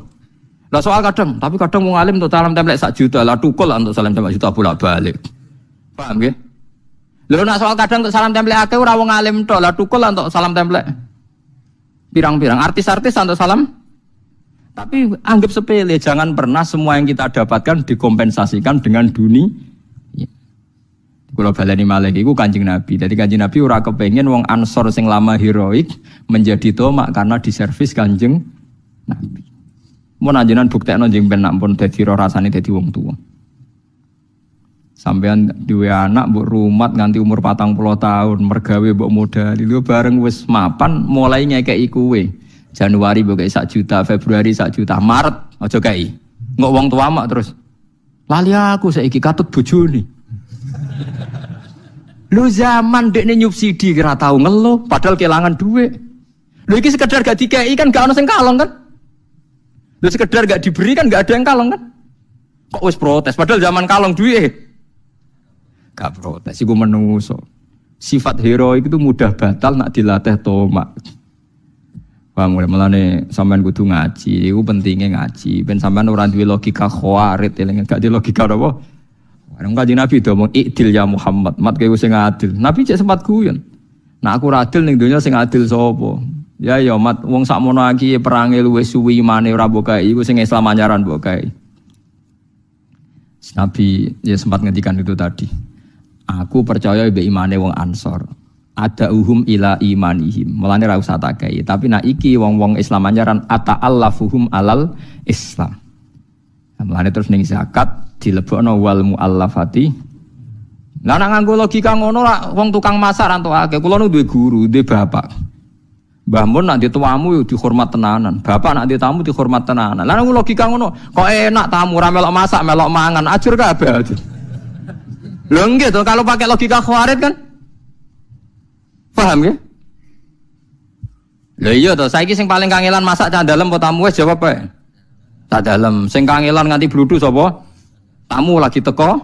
Lah soal kadang, tapi kadang wong alim untuk salam templek 1 juta, lah tukul untuk salam templek 1 juta bolak-balik. Paham ya? Lha nek soal kadang untuk salam templek akeh ora wong alim tok, lah tukul untuk salam templek pirang-pirang artis-artis untuk salam. Tapi anggap sepele, jangan pernah semua yang kita dapatkan dikompensasikan dengan dunia. Kalau baleni malih iku Kanjeng Nabi. Jadi Kanjeng Nabi ora kepengin wong Ansor sing lama heroik menjadi tomak karena diservis Kanjeng Nabi. Mun anjenan buktekno njing ben nak pun dadi ro rasane dadi wong tuwa. Sampeyan duwe anak mbok rumat nganti umur 40 tahun, mergawe mbok modali lho bareng wis mapan mulai ngekeki kowe. Januari mbok kei 1 juta, Februari 1 juta, Maret aja kei. Ngok wong tua mak terus. Lali aku saiki katut bojone. Lu zaman dekne nyubsidi kira tahu ngeluh padahal kehilangan duit. Lu iki sekedar gak dikei kan gak ono sing kalong kan? Lu sekedar gak diberi kan gak ada yang kalong kan? Kok wis protes padahal zaman kalong duit. Gak protes iku menungso. Sifat heroik itu mudah batal nak dilatih tomak. Paham mulane sampean kudu ngaji, iku pentingnya ngaji. Ben sampean ora duwe logika khawarit, gak di logika apa? Orang Kanjeng Nabi itu ngomong ikdil ya Muhammad, mat kowe sing adil. Nabi cek sempat guyon. Nah aku adil ning donya sing adil sapa? Ya mat wong sakmono iki perange luwih suwi imane ora mbok kae iku sing Islam anyaran mbok kae. Nabi ya sempat ngendikan itu tadi. Aku percaya be imane wong Ansor. Ada uhum ila imanihim. Mulane ra usah tak kae, tapi nak iki wong-wong Islam anyaran ata'allafuhum alal Islam. Mulane terus ning zakat dilebokno wal muallafati. Lah nek nganggo logika ngono ra wong tukang masak ra entuk akeh. Kula nu duwe guru, duwe bapak. Mbah mun nek dituamu yo dihormat tenanan. Bapak nek ditamu dihormat tenanan. Lah nek logika ngono, kok enak tamu ra melok masak, melok mangan, ajur kabeh ajur. Lho nggih to kalau pakai logika khawarit kan? Paham ya? Lha iya to, saiki sing paling kangelan masak cah dalem apa tamu wis jawab bae. Tak dalem, sing kangelan nganti bludhu sapa? Tamu lagi teko,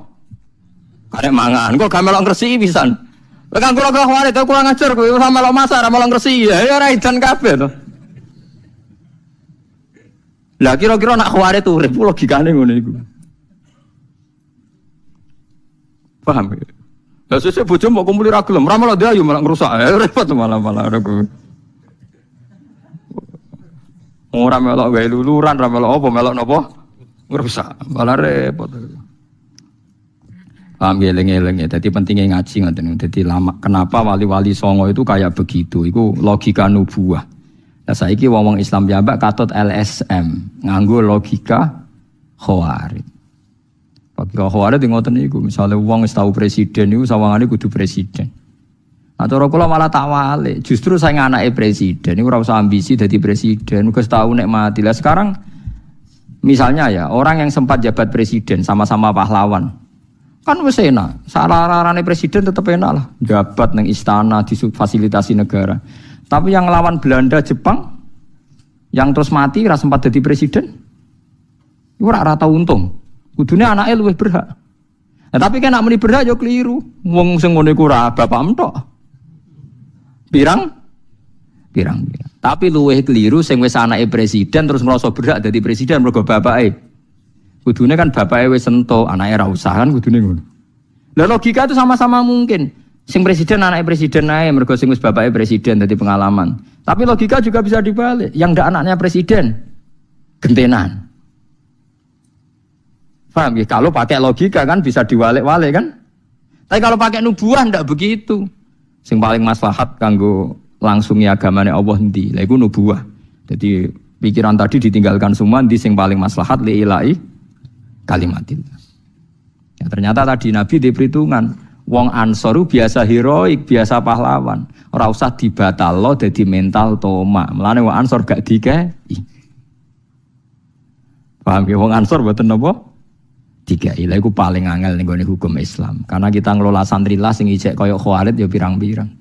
karek mangan. Kok gak melok ngresiki pisan. Lha kan kula khawatir to kurang ajar kowe ora melok masak, ora melok ngresiki. Ya ora edan kabeh to. Lah kira-kira nak khawatir urip logikane ngono iku. Paham ya? Lah sesuk bojo mbok kumpuli ra gelem, ora melok dayu malah ngrusak. Repot malah aku. Ora melok gawe luluran, ora melok apa, melok napa? Ngrusak. Malah repot. Paham geleng-geleng ya. Jadi pentingnya ngaji ngoten. Jadi lama kenapa wali-wali songo itu kayak begitu? Iku logika nubuwah. Nah saiki wong-wong Islam piyambak katut LSM, nganggo logika khawarij. Logika khawarij ngoten niku, misale wong wis tau presiden niku sawangane kudu presiden. Nah cara kula malah tak walik, justru saya anake presiden niku ora usah ambisi dadi presiden, wis tau nek mati. Lah sekarang misalnya ya, orang yang sempat jabat presiden sama-sama pahlawan. Kan wis enak, sararane presiden tetep enak lah, jabat nang istana difasilitasi negara. Tapi yang ngelawan Belanda, Jepang, yang terus mati, ora sempat jadi presiden, itu ora tau untung. Kudune anake luwih berhak. Nah, tapi kan nak muni berhak yo keliru. Wong sing ngene iku ora bapakmu tok. Pirang. Tapi luwih keliru sing wis anake presiden terus ngrasa berhak dadi presiden mergo bapake Kudune kan bapake wis entuk, anake ra usah kan kudune ngono. Lah logika itu sama-sama mungkin. Sing presiden anake presiden ae mergo sing wis bapake presiden dadi pengalaman. Tapi logika juga bisa dibalik. Yang ndak anaknya presiden gentenan. Paham ya? Kalau pakai logika kan bisa diwalik-walik kan? Tapi kalau pakai nubuah ndak begitu. Sing paling maslahat kanggo langsungi agamane Allah endi? Lah iku nubuah. Jadi pikiran tadi ditinggalkan semua endi sing paling maslahat li ilahi kalimatillah. Ya, ternyata tadi Nabi di perhitungan wong Ansaru biasa heroik, biasa pahlawan. Ora usah dibatalno dadi mental tomak. Mulane wong Ansor gak dikei. Paham ya wong Ansor mboten napa? Dikei. Lha iku paling angel ning gone hukum Islam. Karena kita ngelola santrillah sing ijek koyo Khawarij ya pirang-pirang.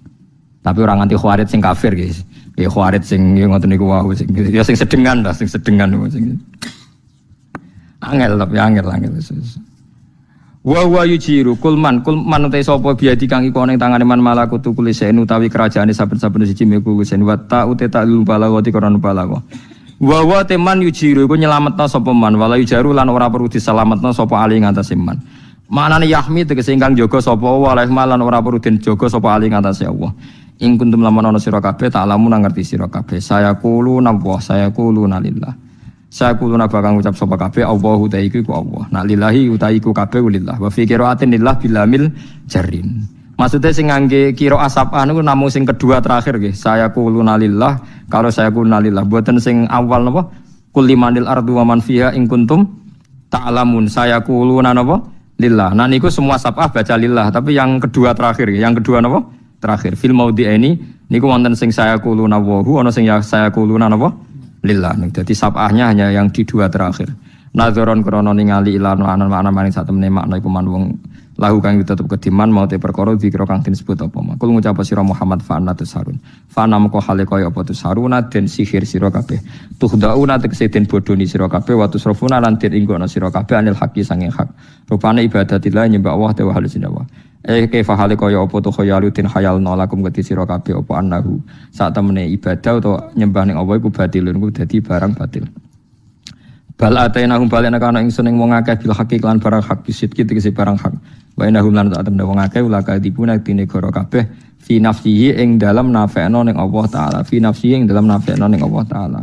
Tapi orang anti Khawarij sing kafir guys. Ya Khawarij sing ngoten niku wae sing ya sing sedengan lah, sing sedengan sing. Angel tapi angel. Wa yujiru kulman utai sapa biadi kang iku ning tangane man malakutu kulisen utawi kerajaane saben-saben siji meku kusen wa ta uta ta'lul balawati koron balawa. Wa teman yujiru iku nyelametna sapa man wala yujaru lan ora perlu diselametna sapa ali ngatasé man. Maknane yahmi tegese ingkang jaga sapa wa lan ora perlu den jaga sapa ali ngatasé Allah. Ing kuntum lamun ana sira kabeh tak lamun ngerti sira kabeh saya kulo napa saya kulo nalillah. Saya kulo bakal ngucap sapa kabeh Allahu ta iku Allah. Nak lillahi uta iku kabeh lillah. Wa fi qiraatin lillah bilamil jarin. Maksudnya sing ngangge kira asap niku namung sing kedua terakhir nggih. Saya kulo nalillah. Kalau saya kulo nalillah mboten sing awal napa? Kul limanil ardu wa man fiha ing kuntum ta'lamun. Saya kulo napa? Lillah. Nah niku semua sab'ah baca lillah, tapi yang kedua terakhir nggih. Yang kedua napa? Terakhir. Fil maudi ini niku wonten sing saya kulo nawahu ana sing ya saya kulo napa? Lillah. Jadi sab'ahnya hanya yang di dua terakhir. Nadzoron krono ningali ilanu anan makna maring sak temene makna iku man wong lahu kang tetep kediman mau te perkara dikira kang disebut apa mak. Kul ngucap sira Muhammad fa'ana tusarun. Fa'ana moko hale kaya apa tusaruna den sihir sira kabeh. Tuhdauna tegese den bodoni sira kabeh wa tusrafuna lan den inggono sira kabeh anil haqi sanging hak. Rupane ibadatillah nyembah Allah te wa halusinallah. Kaifa hale kaya apa to khayalutin khayalna lakum gati sira kabeh apa annahu. Sak temene ibadah utawa nyembah ning Allah iku batilun ku dadi barang batil. Bal atainahum balena kana ingsun ing wong akeh bil haqi lan barang hak bisit tegese barang hak. Wa inahum lan tak temne wong akeh ulaka dipuna tine goro kabeh fi nafsihi ing dalam nafekno ning Allah taala fi nafsihi ing dalam nafekno ning Allah taala.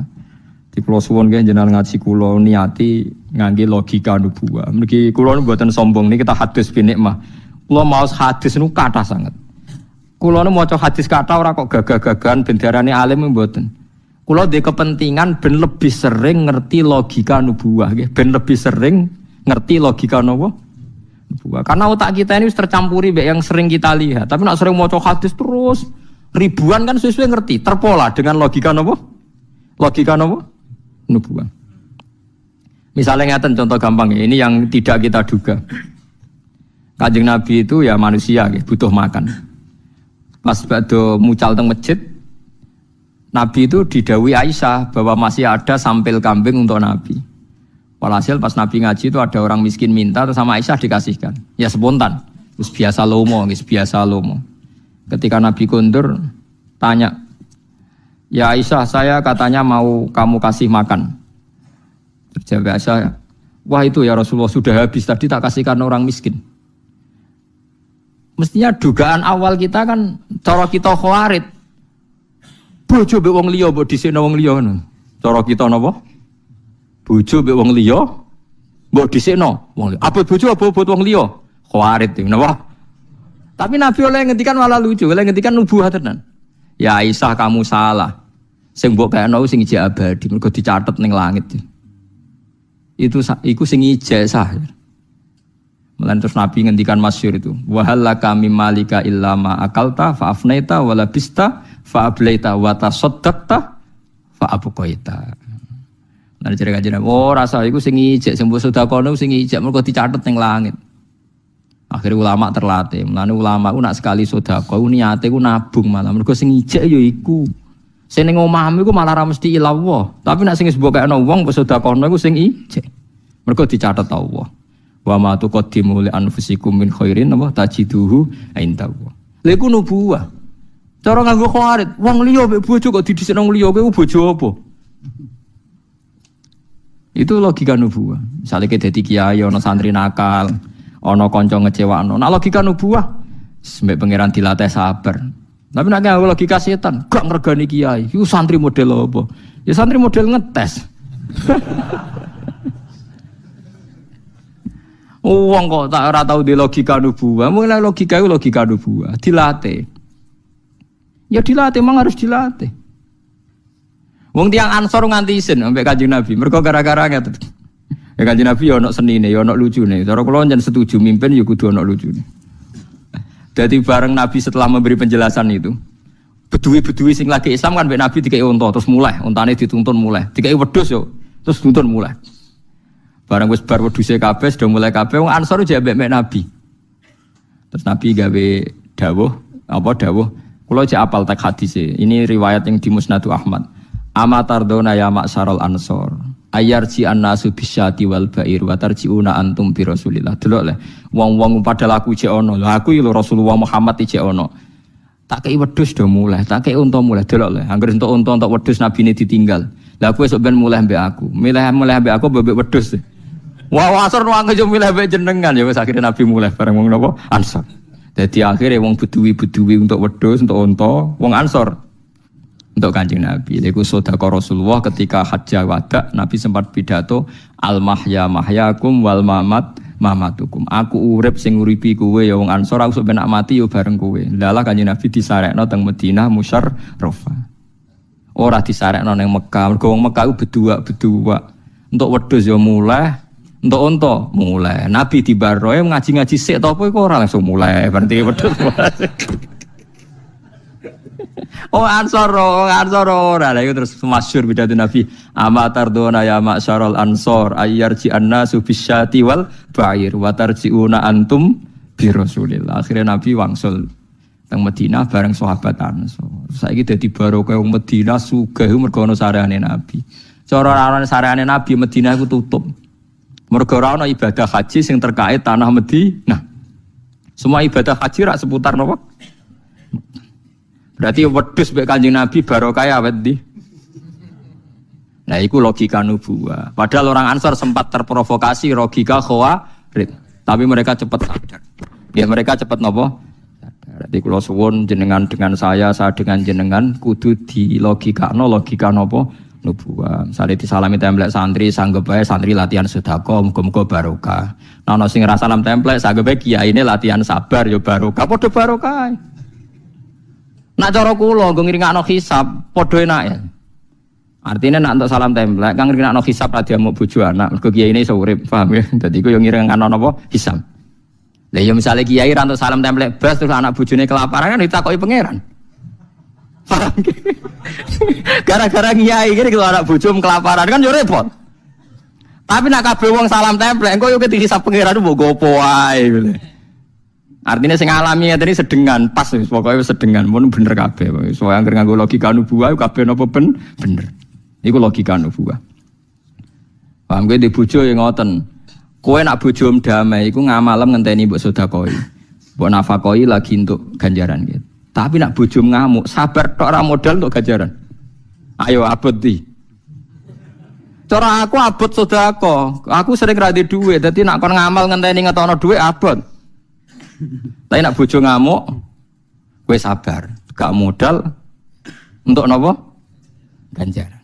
Di kula suwun nggih jenengan ngaji kula niati ngangge logika nubuwah. Mriki kula mboten sombong niki kita hadis bin nikmah. Kula maos hadis niku kathah sanget. Kula nu maca hadis kathah ora kok gagah-gagahan ben diarani alim mboten. Kula ndek kepentingan ben lebih sering ngerti logika nubuwah nggih, ben lebih sering ngerti logika napa? Nubuwah. Karena otak kita ini tercampuri mbek yang sering kita lihat. Tapi nek sering maca hadis terus ribuan kan sesuai ngerti, terpola dengan logika napa? Logika napa? Nubuwah. Misalnya ngeten contoh gampang ya, ini yang tidak kita duga. Kanjeng Nabi itu ya manusia nggih, butuh makan. Pas badhe mucal teng masjid Nabi itu didhawuhi Aisyah bahwa masih ada sampil kambing untuk Nabi. Walhasil pas Nabi ngaji itu ada orang miskin minta terus sama Aisyah dikasihkan. Ya spontan. Terus biasa lomo. Ketika Nabi kundur tanya, "Ya Aisyah, saya katanya mau kamu kasih makan." Terjawab Aisyah, "Wah itu ya Rasulullah sudah habis tadi tak kasihkan orang miskin." Mestinya dugaan awal kita kan cara kita Khawarij. Bojo mbek wong liya mbok dhisikno wong liya ngono. Cara kita napa? Bojo mbek wong liya mbok dhisikno wong liya. Abot bojo apa abot wong liya? Khawarij napa? Tapi Nabi oleh ngendikan malah lucu, oleh ngendikan nubuwah tenan. Ya Aisyah kamu salah. Sing mbok kayakno sing ijek abadi mergo dicatet ning langit. Iku sing ijazah. Mulane terus Nabi ngendikan masyhur itu, wa halaka mim malika illa ma akalta fa afnaita wa labista fa ablaita wa tasaddaqta fa abqaita. Lan jare kanjeng rasa iku sing ijek sing mbok sedekahno sing ijek mergo dicatet ning langit. Akhire ulama terlatih. Mulane ulama ku nak sekali sedekah niate ku nabung malah mergo sing ijek ya iku. Sing ning omahmu iku malah ra mesti ilawah. Tapi nak sing wis mbok kayakno wong mbok sedekahno iku sing ijek. Mergo dicatet Allah. Wa ma tuqaddimu li anfusikum min khairin wa tajiduhu indahu. Lha iku nubuwah. Cara nganggo Khawarij, wong liya mbek bojo kok didhisikno wong liya kowe bojo apa? Itu logika nubuah. Misalnya kita dadi kiai ana santri nakal, ana kanca ngecewakno. Nah logika nubuah sampai pangeran dilatih sabar. Tapi nek logika setan, gak ngregani kiai. Iku santri model apa? Ya santri model ngetes. Wong kok tak ora tau di logika nubuah. Mulai logika itu logika nubuah, dilatih. Ya dilatih, memang harus dilatih. Wong tiang Ansor nganti isin sampai Kanjeng Nabi. Mergo gara-gara ngeten. Ya Kanjeng Nabi ya ono senine, ya ono lucune. Cara kula njen setuju mimpin ya kudu ono lucune. Jadi bareng Nabi setelah memberi penjelasan itu, bedui-bedui sing lagi Islam kan mbek Nabi dikei unta terus mulai, untane dituntun mulai. Dikei wedhus yo, terus tuntun mulai. Bareng wis bar wedhuse kabeh sudah mulai kabeh wong Ansor jek mbek Nabi. Terus Nabi gawe dawuh, kula jek apal tek hadise. Ini riwayat yang di Musnad Ahmad. Amatardona ya maksarul Ansor. Ayarji annasu bisyati wal ba'ir wa tarjiuna antum bi Rasulillah. Delok le. Wong-wong padahal aku jek ono. Lah aku lho Rasulullah Muhammad jek ono. Tak kei wedhus do mulai, tak kei unta mulai. Delok le. Angger entuk unta entuk wedhus nabine ditinggal. Lah aku esuk ben mulai mbek aku. Mulai mbek aku mbek wedhus. Wah Ansor nang yo milih mbek jenengan ya wis akhire Nabi mulai bareng wong napa? Ansor. Dadi akhire wong bedui-bedui untuk wedhus, untuk unta, wong Ansor untuk Kanjeng Nabi. Iku sedekah Rasulullah ketika hajjah wada, Nabi sempat pidato al-mahya mahyakum wal mamat mamatukum. Aku urip sing uripi kowe ya wong Ansor, aku sok ben mati yo bareng kowe. Lalah Kanjeng Nabi disarekno teng Madinah musyarrafah. Ora disarekno ning Mekah. Mergo wong Mekah ku bedua. Untuk wedhus yo mulai, untuk unta mulai. Nabi dibaroe ngaji-ngaji sik to apa iku ora langsung mulai berarti wedhus. Ansor ora lha iku terus masyhur pidato Nabi amatardona ya masyarul ansor ayyarji annasu bisyati wal ba'ir wa tarjiuna antum bi Rasulillah. Akhirnya Nabi wangsul teng Madinah bareng sahabat Ansor. Saiki dadi barokah wong Madinah sugih mergo ana sarehane Nabi. Cara ana sarehane Nabi Madinah iku tutup. Mergo ora ana ibadah haji sing terkait tanah Madinah. Semua ibadah haji rak seputar napa? Berarti wedhus mbek Kanjeng Nabi barokah awet ndi? Nah, iku logika nubuwah. Padahal orang Ansor sempat terprovokasi logika Khawarij, tapi mereka cepat sadar. Ya mereka cepat napa? Sadar. Berarti kula suwun jenengan dengan saya dengan jenengan kudu di logika napa? Nubuwah. Misale disalami templek santri sanggep bae santri latihan sedekah muga-muga barokah. Nah, ana sing ngrasa salam templek sanggep bae kiyaine latihan sabar ya barokah. Padha barokah. Nak cara kula nggo ngringakno hisab padha enake. Artinya nak untuk salam templek kang ngringakno hisab ra diamuk bojo anak, mergo kiyaine iso urip, paham ya? Dadi iku yo ngringakno napa hisab. Lah ya misale kiai ra untuk salam templek blas terus anak bojone kelaparan kan ditakoki pangeran. Paham ki? Gara-gara kiai iki kalau anak bojo kelaparan kan yo repot. Tapi nak kabeh wong salam templek engko yo dihisab pangeran mbok gopo wae ngene. Artinya sing alami ngene sedengan pas pokoke sedengan mun bener kabeh. Soale anggere nganggo logika nubuwah kabeh napa bener. Iku logika nubuwah. Paham ge di bojo ya ngoten. Kowe nak bojo damai iku ngamalem ngenteni mbok sedekah. Mbok nafakoi lagi untuk ganjaran gitu. Tapi nak bojo ngamuk, sabar tok ora modal untuk ganjaran. Ayo abot di. Cara aku abot sedekah. Aku sering ra duwe dhuwit, dadi nak kon ngamal ngenteni ngetono dhuwit abot. Tapi nak bojo ngamuk, kowe sabar, gak modal untuk napa? Ganjaran.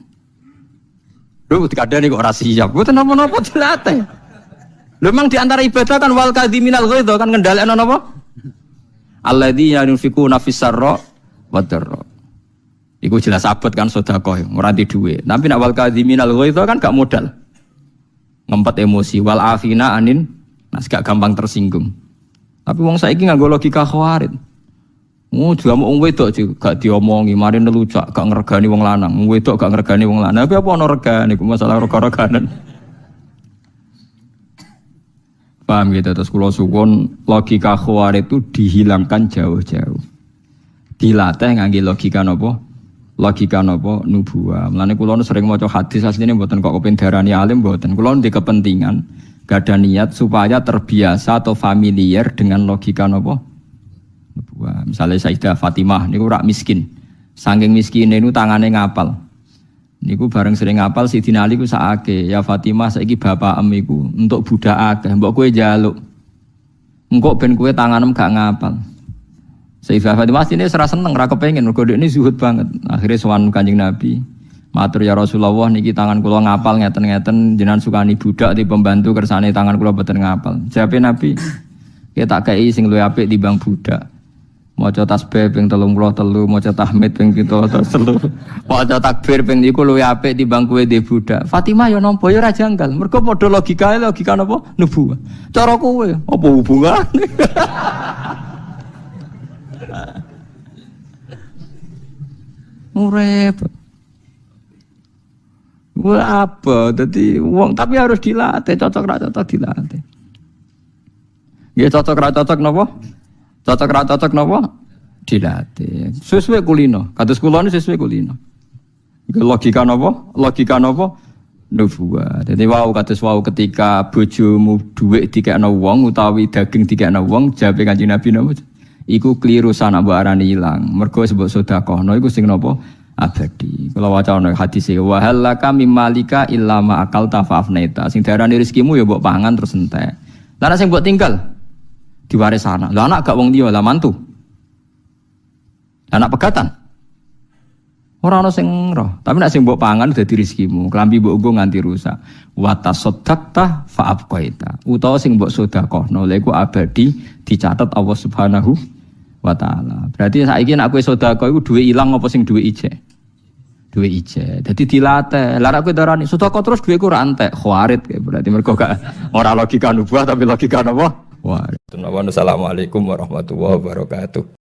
Lho dikadani kok ora siap. Mboten napa-napa dilatih. Lho memang di antara ibadah kan wal kadhiminal ghaidha kan ngendhalekno napa? Alladzina yunfiquna fis-sarra wa dharra. Iku jelas abot kan sedekah, ora di dhuwit. Tapi nak wal kadhiminal ghaidha kan gak modal. Ngempet emosi wal afina anin nas gak gampang tersinggung. Tapi wong saiki nganggo logika Khawarij. Juga mau wong wedok gak diomongi, mari nelucak gak ngregani wong lanang. Wong wedok gak ngregani wong lanang. Tapi apa ana regane iku masalah rega-reganan. Paham gitu terus kula suwun logika Khawarij itu dihilangkan jauh-jauh. Dilatih ngangge logika napa? Logika napa nubuwah. Mulane kula sering maca hadis asline mboten kok kepen darani alim mboten. Kula ndek kepentingan gak ada niat supaya terbiasa atau familiar dengan logika napa? Nubuwah. Misalnya Sayyidah Fatimah niku rak miskin. Saking miskin niku tangane ngapal. Niku bareng sering ngapal Sidina Ali ku sakake, ya Fatimah saiki bapak iku untuk budak akeh, mbok kowe njaluk. Engko ben kowe tanganem gak ngapal. Sayyidah Fatimah ini serasa seneng, ra kepengin mergo dekne zuhud banget. Akhirnya sowan Kanjeng Nabi. Matur ya Rasulullah niki tangan kula ngapal ngeten-ngeten jenengan sukani budak di pembantu kersane tangan kula boten ngapal. Jawabe Nabi, "Ki tak kei sing luwih apik timbang budak." Maca tasbih ping 33, maca tahmid ping 73. Maca takbir ping niku luwih apik timbang kowe ndek budak. Fatimah ya nampa ya ora janggal. Mergo padha logika napa? Nubuwah. Cara kowe apa hubungane? Urip. Wah apa? Jadi wong tapi harus dilatih, cocok ra cocok dilatih. Ya cocok ra cocok napa? Cocok ra cocok napa? Dilatih. Sesuai kulino. Kados kula niku sesuai kulino. Iku logika napa? Logika napa? Nubuwah. Dadi wau kados wau ketika bojomu dhuwit dikekno wong utawi daging dikekno wong, jawabe Kanjeng Nabi napa? Iku kliru sana mbok arani ilang. Mergo sebab sedekahno iku sing napa? Abadi. Kalau wacana hadis e wa halaka mimmalika illa ma akalta fa'afnaita. Sing diarani rezekimu ya mbok pangan terus entek. Lah sing mbok tinggal diwaris anak. Lah anak gak wong liya, lah mantu. Anak pegatan. Ora ana sing roh, tapi nek sing mbok pangan dadi rezekimu. Klambi mbok nggo nganti rusak. Wa tasaddaqta fa'abqaita. Utawa sing mbok sedekahno lha iku abadi dicatet Allah Subhanahu wa ta'ala. Berarti saiki nek kowe sedekah iku duwe ilang apa sing duwe ijek? Duwe ijek. Dadi dilatih. Lah nek kowe darani sedekah terus duweku ora entek, khawarit berarti mergo gak ora logika nubuah tapi logika napa? Wah. Assalamualaikum warahmatullahi wabarakatuh.